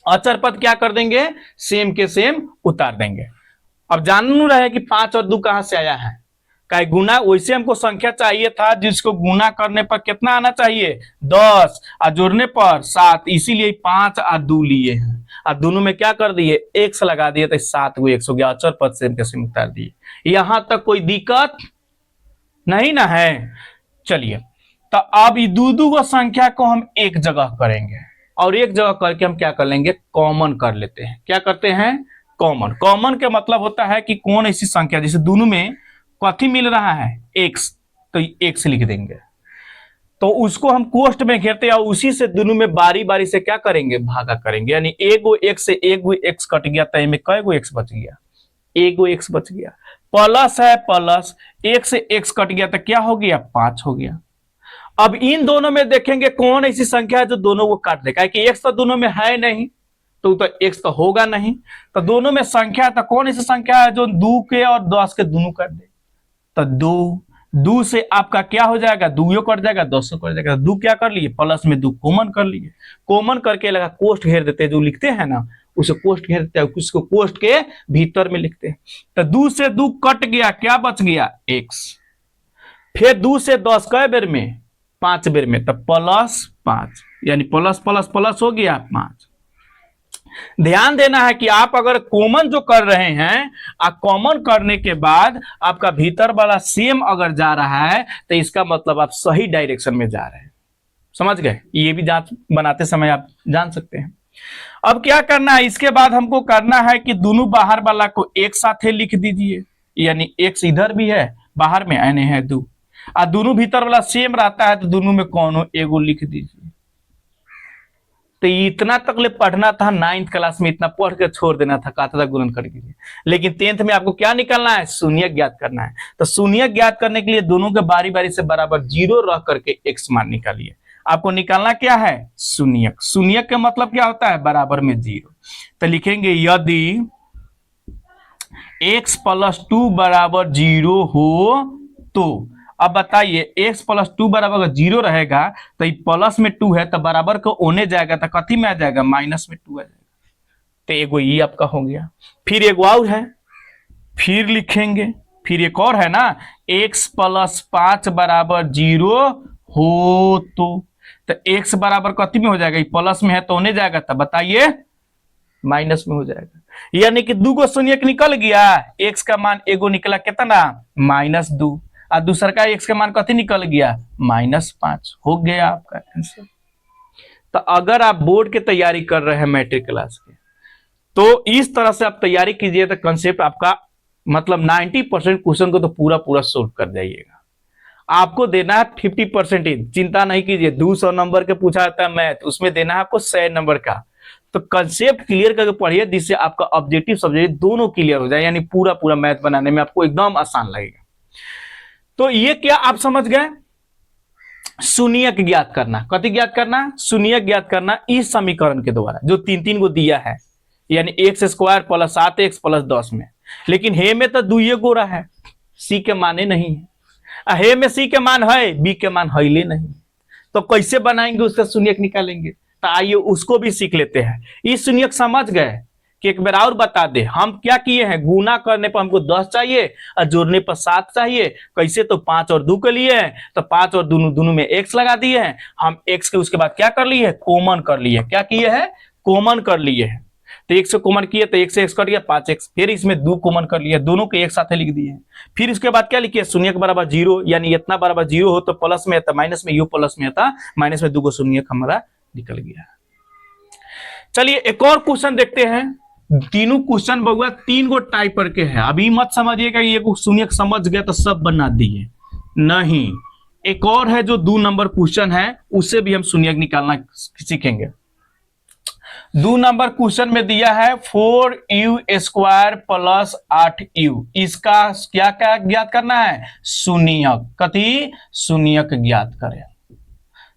[SPEAKER 1] अचर पद क्या कर देंगे, सेम के सेम उतार देंगे। अब जान रहे कि 5 और 2 कहां से आया है, का गुना, वैसे हमको संख्या चाहिए था जिसको गुना करने पर कितना आना चाहिए 10 और जोड़ने पर 7, इसीलिए 5 और 2 लिए हैं। और दोनों में क्या कर दिए, x लगा दिए, तो 7 को x हो गया। अचर पद से कैसे उतार दिए, यहां तक कोई दिक्कत नहीं ना है। चलिए, तो अब ये 2 को संख्या को हम एक जगह करेंगे और एक जगह करके हम क्या कर लेंगे, कॉमन कर लेते हैं। क्या करते हैं, कॉमन। कॉमन का मतलब होता है कि कौन ऐसी संख्या जैसे दोनों में कथी मिल रहा है x, तो x लिख देंगे, तो उसको हम कोष्ठ में घेरते हैं और उसी से दोनों में बारी बारी से क्या करेंगे, भागा करेंगे। यानी एगो x से एगो x कट गया, तो इनमें कई गो x बच गया, एगो एक्स बच गया, प्लस है प्लस, एक से एक्स कट गया तो क्या हो गया 5 हो गया। अब इन दोनों में देखेंगे कौन ऐसी संख्या है जो दोनों को काट दे, कि एक्स तो दोनों में है नहीं तो एक्स तो होगा नहीं, तो दोनों में संख्या तो कौन ऐसी संख्या है जो 2 के और 10 के दोनों काट दे, तो 2 से आपका क्या हो जाएगा, 2 कट जाएगा 10 कट जाएगा, 2 क्या कर लिए प्लस में 2 कॉमन कर लिए, कॉमन करके लगा कोष्ठ घेर देते हैं, जो लिखते हैं ना उसे कोष्ठ घेर देते हैं, उसको कोष्ठ के भीतर में लिखते हैं। तो 2 से 2 कट गया, क्या बच गया एक्स, फिर 2 से 10 कई बेर में 5 बेर में, तो +5 यानी प्लस प्लस प्लस हो गया 5। ध्यान देना है कि आप अगर कॉमन जो कर रहे हैं, कॉमन करने के बाद आपका भीतर वाला सेम अगर जा रहा है तो इसका मतलब आप सही डायरेक्शन में जा रहे हैं। समझ गए, ये भी जांच बनाते समय आप जान सकते हैं। अब क्या करना है, इसके बाद हमको करना है कि दोनों बाहर वाला को एक साथ लिख दीजिए, यानी एक्स इधर भी है बाहर में आने है 2, और दोनों भीतर वाला सेम रहता है तो दोनों में कौन एगो लिख दीजिए। तो इतना तक ले पढ़ना था 9th क्लास में, इतना पढ़ के छोड़ देना था, कहता था गुणन कर दीजिए। लेकिन 10th में आपको क्या निकालना है, शून्यक ज्ञात करना है। तो शून्यक ज्ञात करने के लिए दोनों के बारी बारी से बराबर 0 रख करके एक्स मान निकालिए। आपको निकालना क्या है, शून्यक। शून्यक का मतलब क्या होता है, बराबर में 0। तो लिखेंगे यदि x + 2 बराबर 0 हो तो, अब बताइए x + 2 बराबर 0 रहेगा तो ये प्लस में 2 है तो बराबर को ओने जाएगा तो कथी में आ जाएगा, माइनस में 2 आ जाएगा। तो एगो ये आपका हो गया। फिर एक और है, फिर लिखेंगे, फिर एक और है ना, x + 5 बराबर 0 हो तो x बराबर कथी में हो जाएगा, ये प्लस में है तो ओने जाएगा, तब बताइए माइनस में हो जाएगा। यानी कि 2 गो शून्यक निकल गया, x का मान एगो निकला कितना, -2, और दूसरा का x का मान कथी निकल गया, -5। हो गया आपका आंसर। तो अगर आप बोर्ड की तैयारी कर रहे हैं मैट्रिक क्लास के, तो इस तरह से आप तैयारी कीजिए तो कंसेप्ट आपका मतलब 90% क्वेश्चन को तो पूरा पूरा सोल्व कर जाइएगा। आपको देना है 50%, चिंता नहीं कीजिए। 200 नंबर के पूछा जाता है मैथ, उसमें देना है आपको 100 नंबर का। तो कंसेप्ट क्लियर करके पढ़िए, जिससे आपका ऑब्जेक्टिव सब्जेक्ट दोनों क्लियर हो जाए, यानी पूरा पूरा मैथ बनाने में आपको एकदम आसान लगेगा। तो ये क्या आप समझ गए, शून्यक ज्ञात करना। कथी ज्ञात करना, शून्यक ज्ञात करना इस समीकरण के द्वारा जो 3 गो दिया है, यानी x² + 7x + 10 में। लेकिन हे में तो 2 गोरा है, सी के माने नहीं है, हे में सी के मान है, बी के मान है नहीं, तो कैसे बनाएंगे उसका शून्यक निकालेंगे। तो आइए उसको भी सीख लेते हैं। इस शून्यक समझ गए कि एक बार और बता दे, हम क्या किए हैं, गुना करने पर हमको 10 चाहिए और जोड़ने पर 7 चाहिए। कैसे, तो 5 और 2 के लिए है, तो 5 और दोनों में x लगा दिए हैं हम। x के उसके बाद क्या कर लिए, कॉमन कर लिए। क्या किए हैं, कॉमन कर लिए हैं। तो x से कॉमन किए तो x से x कट गया 5x, फिर इसमें 2 कॉमन कर लिया, दोनों के एक साथ लिख दिए। फिर उसके बाद क्या लिखिए, शून्यक बराबर 0, यानी इतना बराबर 0 हो तो प्लस में आता, माइनस में, यू प्लस में आता, माइनस में 2 गो शून्यक हमारा निकल गया। चलिए एक और क्वेश्चन देखते हैं। तीनों क्वेश्चन बउआ 3 गो टाइप करके है। अभी मत समझिएगा ये शून्यक समझ गया तो सब बना दिए, नहीं। एक और है जो 2 नंबर क्वेश्चन है, उससे भी हम शून्यक निकालना सीखेंगे। 2 नंबर क्वेश्चन में दिया है 4u² + 8u। इसका क्या क्या ज्ञात करना है, शून्यक। कथी, शून्यक ज्ञात करें।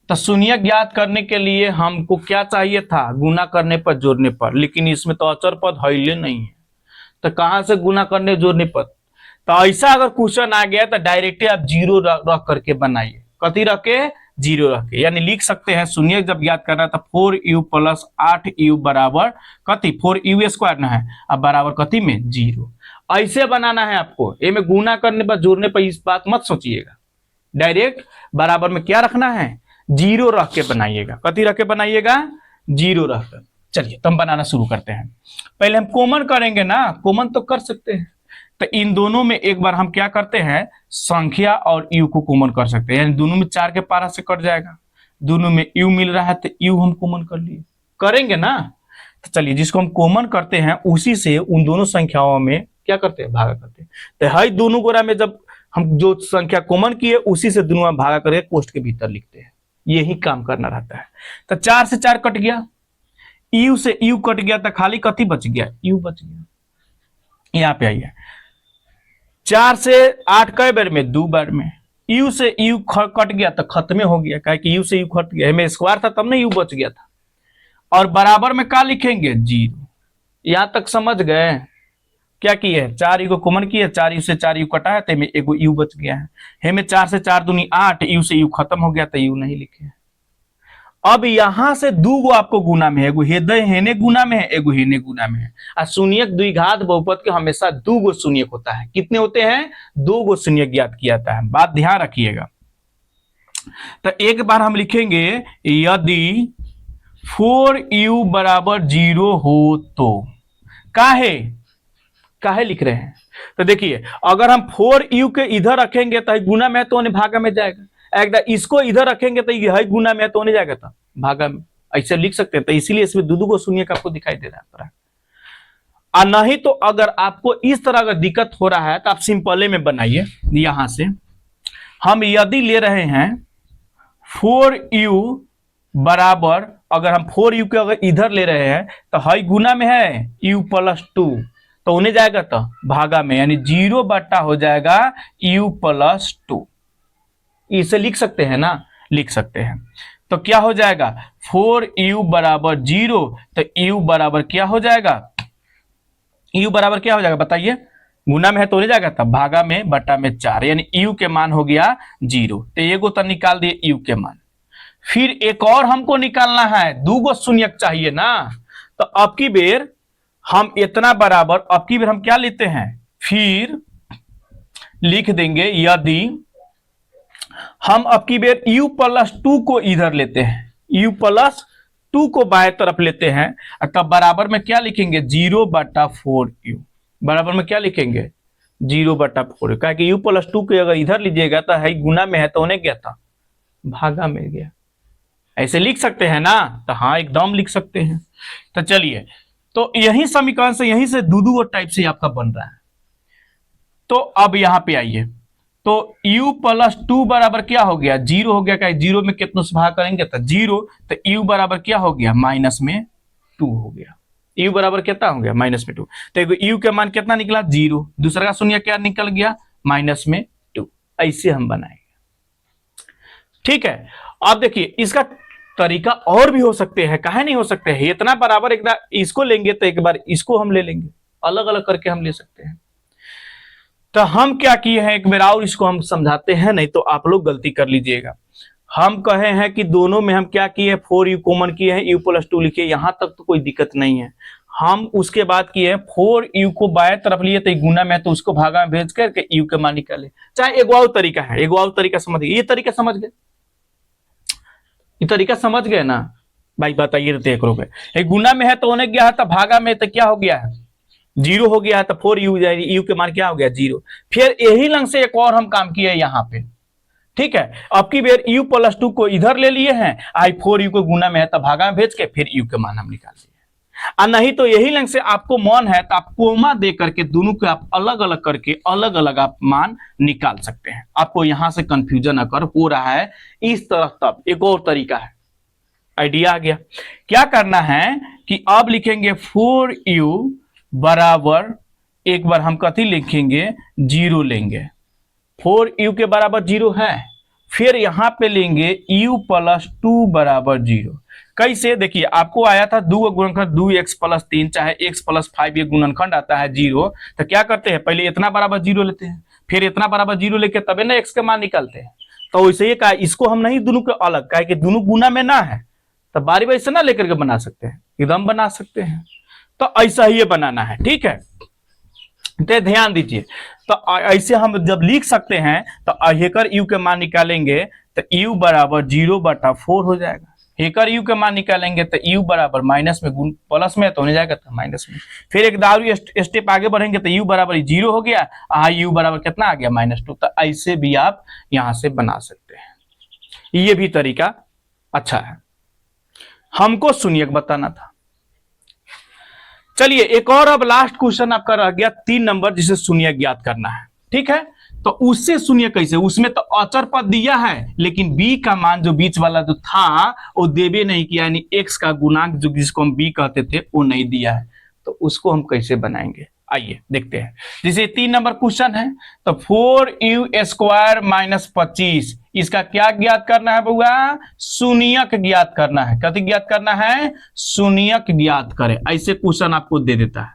[SPEAKER 1] तो शून्यक ज्ञात करने के लिए हमको क्या चाहिए था, गुना करने पर जोड़ने पर, लेकिन इसमें तो अचर पद है नहीं है, तो कहां से गुना करने जोड़ने पर। तो ऐसा अगर क्वेश्चन आ गया तो डायरेक्टली आप 0 रख करके बनाइए। कथी रख के, 0 रख के, यानी लिख सकते हैं शून्यक जब ज्ञात करना था 4u + 8u बराबर कथी, 4u² ना है, अब बराबर कथी में 0। ऐसे बनाना है आपको, ये में गुना करने पर जोड़ने पर इस बात मत सोचिएगा, डायरेक्ट बराबर में क्या रखना है, 0 रख के बनाइएगा। कथी रख के बनाइएगा, 0 रख कर। चलिए तो हम बनाना शुरू करते हैं। पहले हम कॉमन करेंगे ना, कॉमन तो कर सकते हैं। तो इन दोनों में एक बार हम क्या करते हैं, संख्या और यू को कॉमन कर सकते हैं, यानी दोनों में 4 के पारा से कट जाएगा। दोनों में यू मिल रहा है तो यू हम कॉमन कर लिए, करेंगे ना। तो चलिए जिसको हम कॉमन करते हैं उसी से उन दोनों संख्याओं में क्या करते हैं, भागा करते हैं। तो हर दोनों गोरा में जब हम जो संख्या कॉमन किए उसी से दोनों में भागा करके कोष्ठ के भीतर लिखते हैं, यही काम करना रहता है। तो 4 से 4 कट गया, यू से यू कट गया तो खाली कथी बच गया, यू बच गया। यहाँ पे आइए, 4 से 8 कई बार में, 2 बार में। यू से यू कट गया तो खत्म हो गया, क्या कि यू से यू कट गया, हमें स्क्वायर था तब ना यू बच गया था। और बराबर में क्या लिखेंगे, 0। यहां तक समझ गए? क्या किए, 4 यू को कॉमन किए, 4 यू से 4 यू कटा है तो एक यू बच गया है। हमें 4 से 4 दूनी 8, यू से यू खत्म हो गया तो यू नहीं लिखे। अब यहां से 2 गो आपको गुना में है, एगो हेने गुना में है, एगो हेने गुना में है। और शून्यक द्विघात बहुपद के हमेशा 2 गो शून्यक होता है। कितने होते हैं, 2 गो शून्यक ज्ञात किया जाता है, बात ध्यान रखिएगा। तो एक बार हम लिखेंगे, यदि 4u बराबर 0 हो तो। काहे लिख रहे हैं, तो देखिए अगर हम 4u के इधर रखेंगे तो गुना में तो भागा में जाएगा, एकदम इसको इधर रखेंगे तो ये गुना में तो नहीं जाएगा, तो भागा में, ऐसे लिख सकते हैं। तो इसीलिए इसमें 2 गो शून्य आपको दिखाई दे रहा है। और नहीं तो अगर आपको इस तरह का दिक्कत हो रहा है तो आप सिंपल में बनाइए। यहां से हम यदि ले रहे हैं 4u बराबर, अगर हम 4u के अगर इधर ले रहे हैं तो हई गुना में है u प्लस 2, तो उन्हें जाएगा तो भागा में, यानी 0 बटा हो जाएगा u प्लस 2। इसे लिख सकते हैं ना, लिख सकते हैं। तो क्या हो जाएगा, 4u बराबर 0, तो u बराबर क्या हो जाएगा, u बराबर क्या हो जाएगा बताइए, गुना में है तो नहीं जाएगा, तब भागा में बटा में 4, यानी u के मान हो गया 0। तो एगो तो निकाल दिए u के मान। फिर एक और हमको निकालना है, 2 गो शून्यक चाहिए ना। तो अब की बेर हम इतना बराबर, अब की बेर हम क्या लेते हैं, फिर लिख देंगे यदि हम अब की बेर u प्लस 2 को इधर लेते हैं, u प्लस 2 को बाएं तरफ लेते हैं, तब बराबर में क्या लिखेंगे, 0 बटा 4u। बराबर में क्या लिखेंगे, 0 बटा 4u। क्या कि u प्लस 2 को अगर इधर लीजिएगा तो है गुना में है तो उन्हें क्या था, भागा में गया। ऐसे लिख सकते हैं ना, तो हाँ एकदम लिख सकते हैं। तो चलिए, तो यही समीकरण से, यहीं से 2 टाइप से आपका बन रहा है। तो अब यहां पे आइए, तो u प्लस 2 बराबर क्या हो गया, 0 हो गया। क्या 0 में कितनों से भाग करेंगे तो 0, तो u बराबर क्या हो गया, माइनस में 2 हो गया। u बराबर कितना हो गया, माइनस में 2। तो u के मान कितना निकला, 0। दूसरा का शून्य क्या निकल गया, माइनस में 2। ऐसे हम बनाएंगे, ठीक है। अब देखिए इसका तरीका और भी हो सकते हैं, काहे नहीं हो सकते हैं। इतना बराबर एक बार इसको लेंगे तो एक बार इसको हम ले लेंगे, अलग अलग करके हम ले सकते हैं। तो हम क्या किए हैं, एक बार और इसको हम समझाते हैं, नहीं तो आप लोग गलती कर लीजिएगा। हम कहे हैं कि दोनों में हम क्या किए, 4u कॉमन किए हैं, u प्लस 2 लिखे, यहां तक तो कोई दिक्कत नहीं है। हम उसके बाद किए 4u को बाएं तरफ लिए तो गुना में, तो उसको भागा में भेज करके u के मान निकाले। चाहे एक और तरीका है, एक और तरीका समझिए। ये तरीका समझ गए, ये तरीका समझ गए ना भाई, बताइए देख लो। एक गुना में है तो उन्हें गया है, तो भागा में तो क्या हो गया है, 0 हो गया है, तो 4u जाएगी, u के मान क्या हो गया, 0। फिर यही लंग से एक और हम काम किए यहाँ पे, ठीक है। अब की बेर u प्लस 2 को इधर ले लिए हैं, आई 4u को गुना में है तो भागा में भेज के फिर u के मान हम निकाल लिए। और नहीं तो यही लंग से आपको मन है तो आप कोमा दे करके दोनों के आप अलग अलग करके अलग अलग आप मान निकाल सकते हैं। आपको यहां से कंफ्यूजन अगर हो रहा है इस तरफ, तब एक और तरीका है, आइडिया आ गया। क्या करना है कि अब लिखेंगे 4u बराबर, एक बार हम कथी लिखेंगे, 0 लेंगे। 4u के बराबर 0 है, फिर यहां पे लेंगे u प्लस 2 बराबर 0। कैसे, देखिए आपको आया था 2 गुणनखंड 2x प्लस 3, चाहे x प्लस 5 ये गुणनखंड आता है 0। तो क्या करते हैं, पहले इतना बराबर 0 लेते हैं, फिर इतना बराबर 0 लेके तबे ना x के मान निकालते हैं। तो वैसे ही कहा, इसको हम नहीं दोनों के अलग, कहा कि दोनों गुना में ना है तो बारी बारी से ना लेकर के बना सकते हैं, एकदम बना सकते हैं। तो ऐसा ही ये बनाना है, ठीक है। तो ध्यान दीजिए, तो ऐसे हम जब लिख सकते हैं तो हेकर u के मान निकालेंगे तो u बराबर 0 बटा 4 हो जाएगा। हेकर u के मान निकालेंगे तो u बराबर माइनस में, गुण प्लस में तो होने जाएगा तो माइनस में। फिर एक दारू स्टेप आगे बढ़ेंगे तो u बराबर 0 हो गया, u बराबर कितना आ गया, -2। तो ऐसे भी आप यहां से बना सकते हैं, ये भी तरीका अच्छा है। हमको शून्यक बताना था। चलिए एक और अब लास्ट क्वेश्चन आपका रह गया 3 नंबर, जिसे शून्यक ज्ञात करना है, ठीक है। तो उससे शून्य कैसे, उसमें तो अचर पद दिया है, लेकिन b का मान जो बीच वाला जो था वो देवे नहीं किया, यानी x का गुणांक जो जिसको हम b कहते थे वो नहीं दिया है। तो उसको हम कैसे बनाएंगे, आइए देखते हैं। जैसे 3 नंबर क्वेश्चन है, तो 4u² माइनस 25, इसका क्या ज्ञात करना है बउआ? शून्यक ज्ञात करना है। कथी ज्ञात करना है? शून्यक ज्ञात करें। ऐसे क्वेश्चन आपको दे देता है।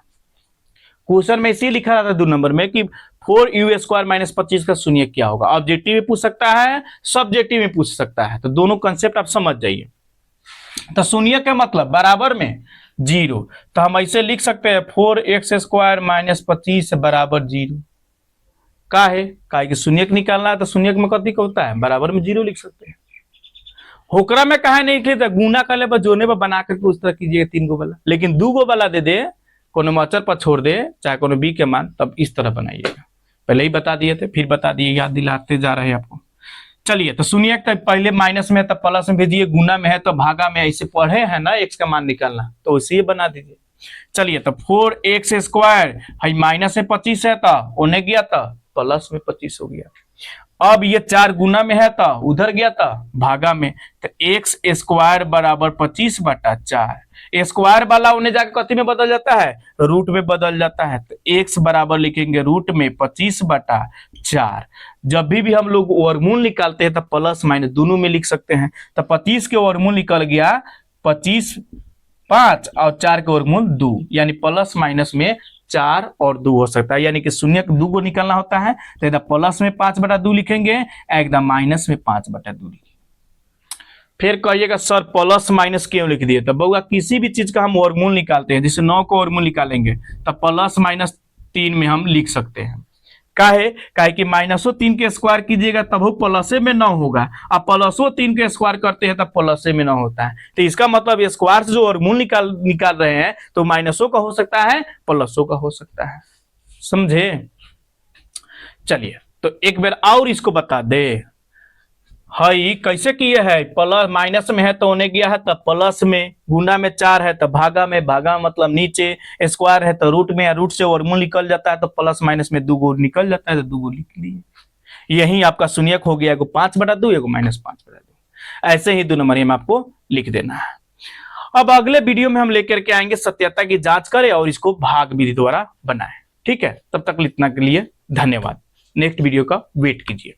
[SPEAKER 1] क्वेश्चन में इसी लिखा रहता है 2 नंबर में कि 4u² माइनस 25 का शून्यक क्या होगा। ऑब्जेक्टिव में पूछ सकता है, सब्जेक्टिव में पूछ सकता है, तो दोनों कंसेप्ट आप समझ जाइए। तो शून्यक का मतलब बराबर में 0, तो हम ऐसे लिख सकते हैं 4x² माइनस 25 बराबर 0। का है कि शून्यक निकालना है, तो शून्यक में कथी होता है? बराबर में 0 लिख सकते हैं। होकरा में कहा नहीं लिखे, तो गुना कर ले पर जोड़ने पर बना करके उस तरह कीजिएगा 3 गो वाला, लेकिन 2 गो वाला दे दे, कोनो अचर पर छोड़ दे, चाहे कोनो बी के मान, तब इस तरह बनाइएगा। पहले ही बता दिए थे, फिर बता दिए, याद दिलाते जा रहे हैं आपको। चलिए, तो सुनिए, पहले माइनस में है तो प्लस में भेजिए, गुना में है तो भागा में, ऐसे पढ़े हैं ना एक्स का मान निकालना, तो इसे बना दीजिए। चलिए, तो 4x² है, माइनस में 25 है तो उन्हें गया था प्लस में 25 हो गया। अब ये 4 गुना में है तो उधर गया था भागा में, तो x² बराबर 25/4। स्क्वायर वाला उन्हें जाकर कथी में बदल जाता है? रूट में बदल जाता है। तो x बराबर लिखेंगे रूट में 25/4। जब भी हम लोग वर्गमूल निकालते हैं तो प्लस माइनस दोनों में लिख सकते हैं। तो 25 के वर्गमूल निकल गया 25, 5 और 4 के वर्गमूल 2, यानी प्लस माइनस में 4 और 2 हो सकता है, यानी कि शून्य 2 को निकालना होता है, तो एकदम प्लस में 5/2 लिखेंगे, एकदम माइनस में 5/2 लिखेंगे। फिर कहिएगा सर प्लस माइनस क्यों लिख दिए? तो बउआ किसी भी चीज का हम वर्गमूल निकालते हैं, जैसे 9 को वर्गमूल निकालेंगे तो प्लस माइनस 3 में हम लिख सकते हैं। काहे कि माइनसो 3 के स्क्वायर कीजिएगा तब वो प्लसे में 9 होगा, अब प्लसो 3 के स्क्वायर करते हैं तब प्लसे में 9 होता है। तो इसका मतलब स्क्वायर से जो वर्गमूल निकाल रहे हैं तो माइनसो का हो सकता है, प्लसो का हो सकता है। समझे? चलिए, तो एक बार और इसको बता दे, हई कैसे किए है? प्लस माइनस में है तो उन्हें गया है तो प्लस में, गुना में 4 है तो भागा में, भागा मतलब नीचे, स्क्वायर है तो रूट में, या रूट से वर्गमूल निकल जाता है तो प्लस माइनस में 2 गो निकल जाता है, तो 2 गो लिख लिए। यही आपका शून्यक हो गया, एगो 5/2, एगो -5/2। ऐसे ही 2 नंबर में आपको लिख देना है। अब अगले वीडियो में हम लेकर के आएंगे सत्यता की जांच करें और इसको भाग विधि द्वारा बनाएं। ठीक है, तब तक इतना के लिए धन्यवाद। नेक्स्ट वीडियो का वेट कीजिए।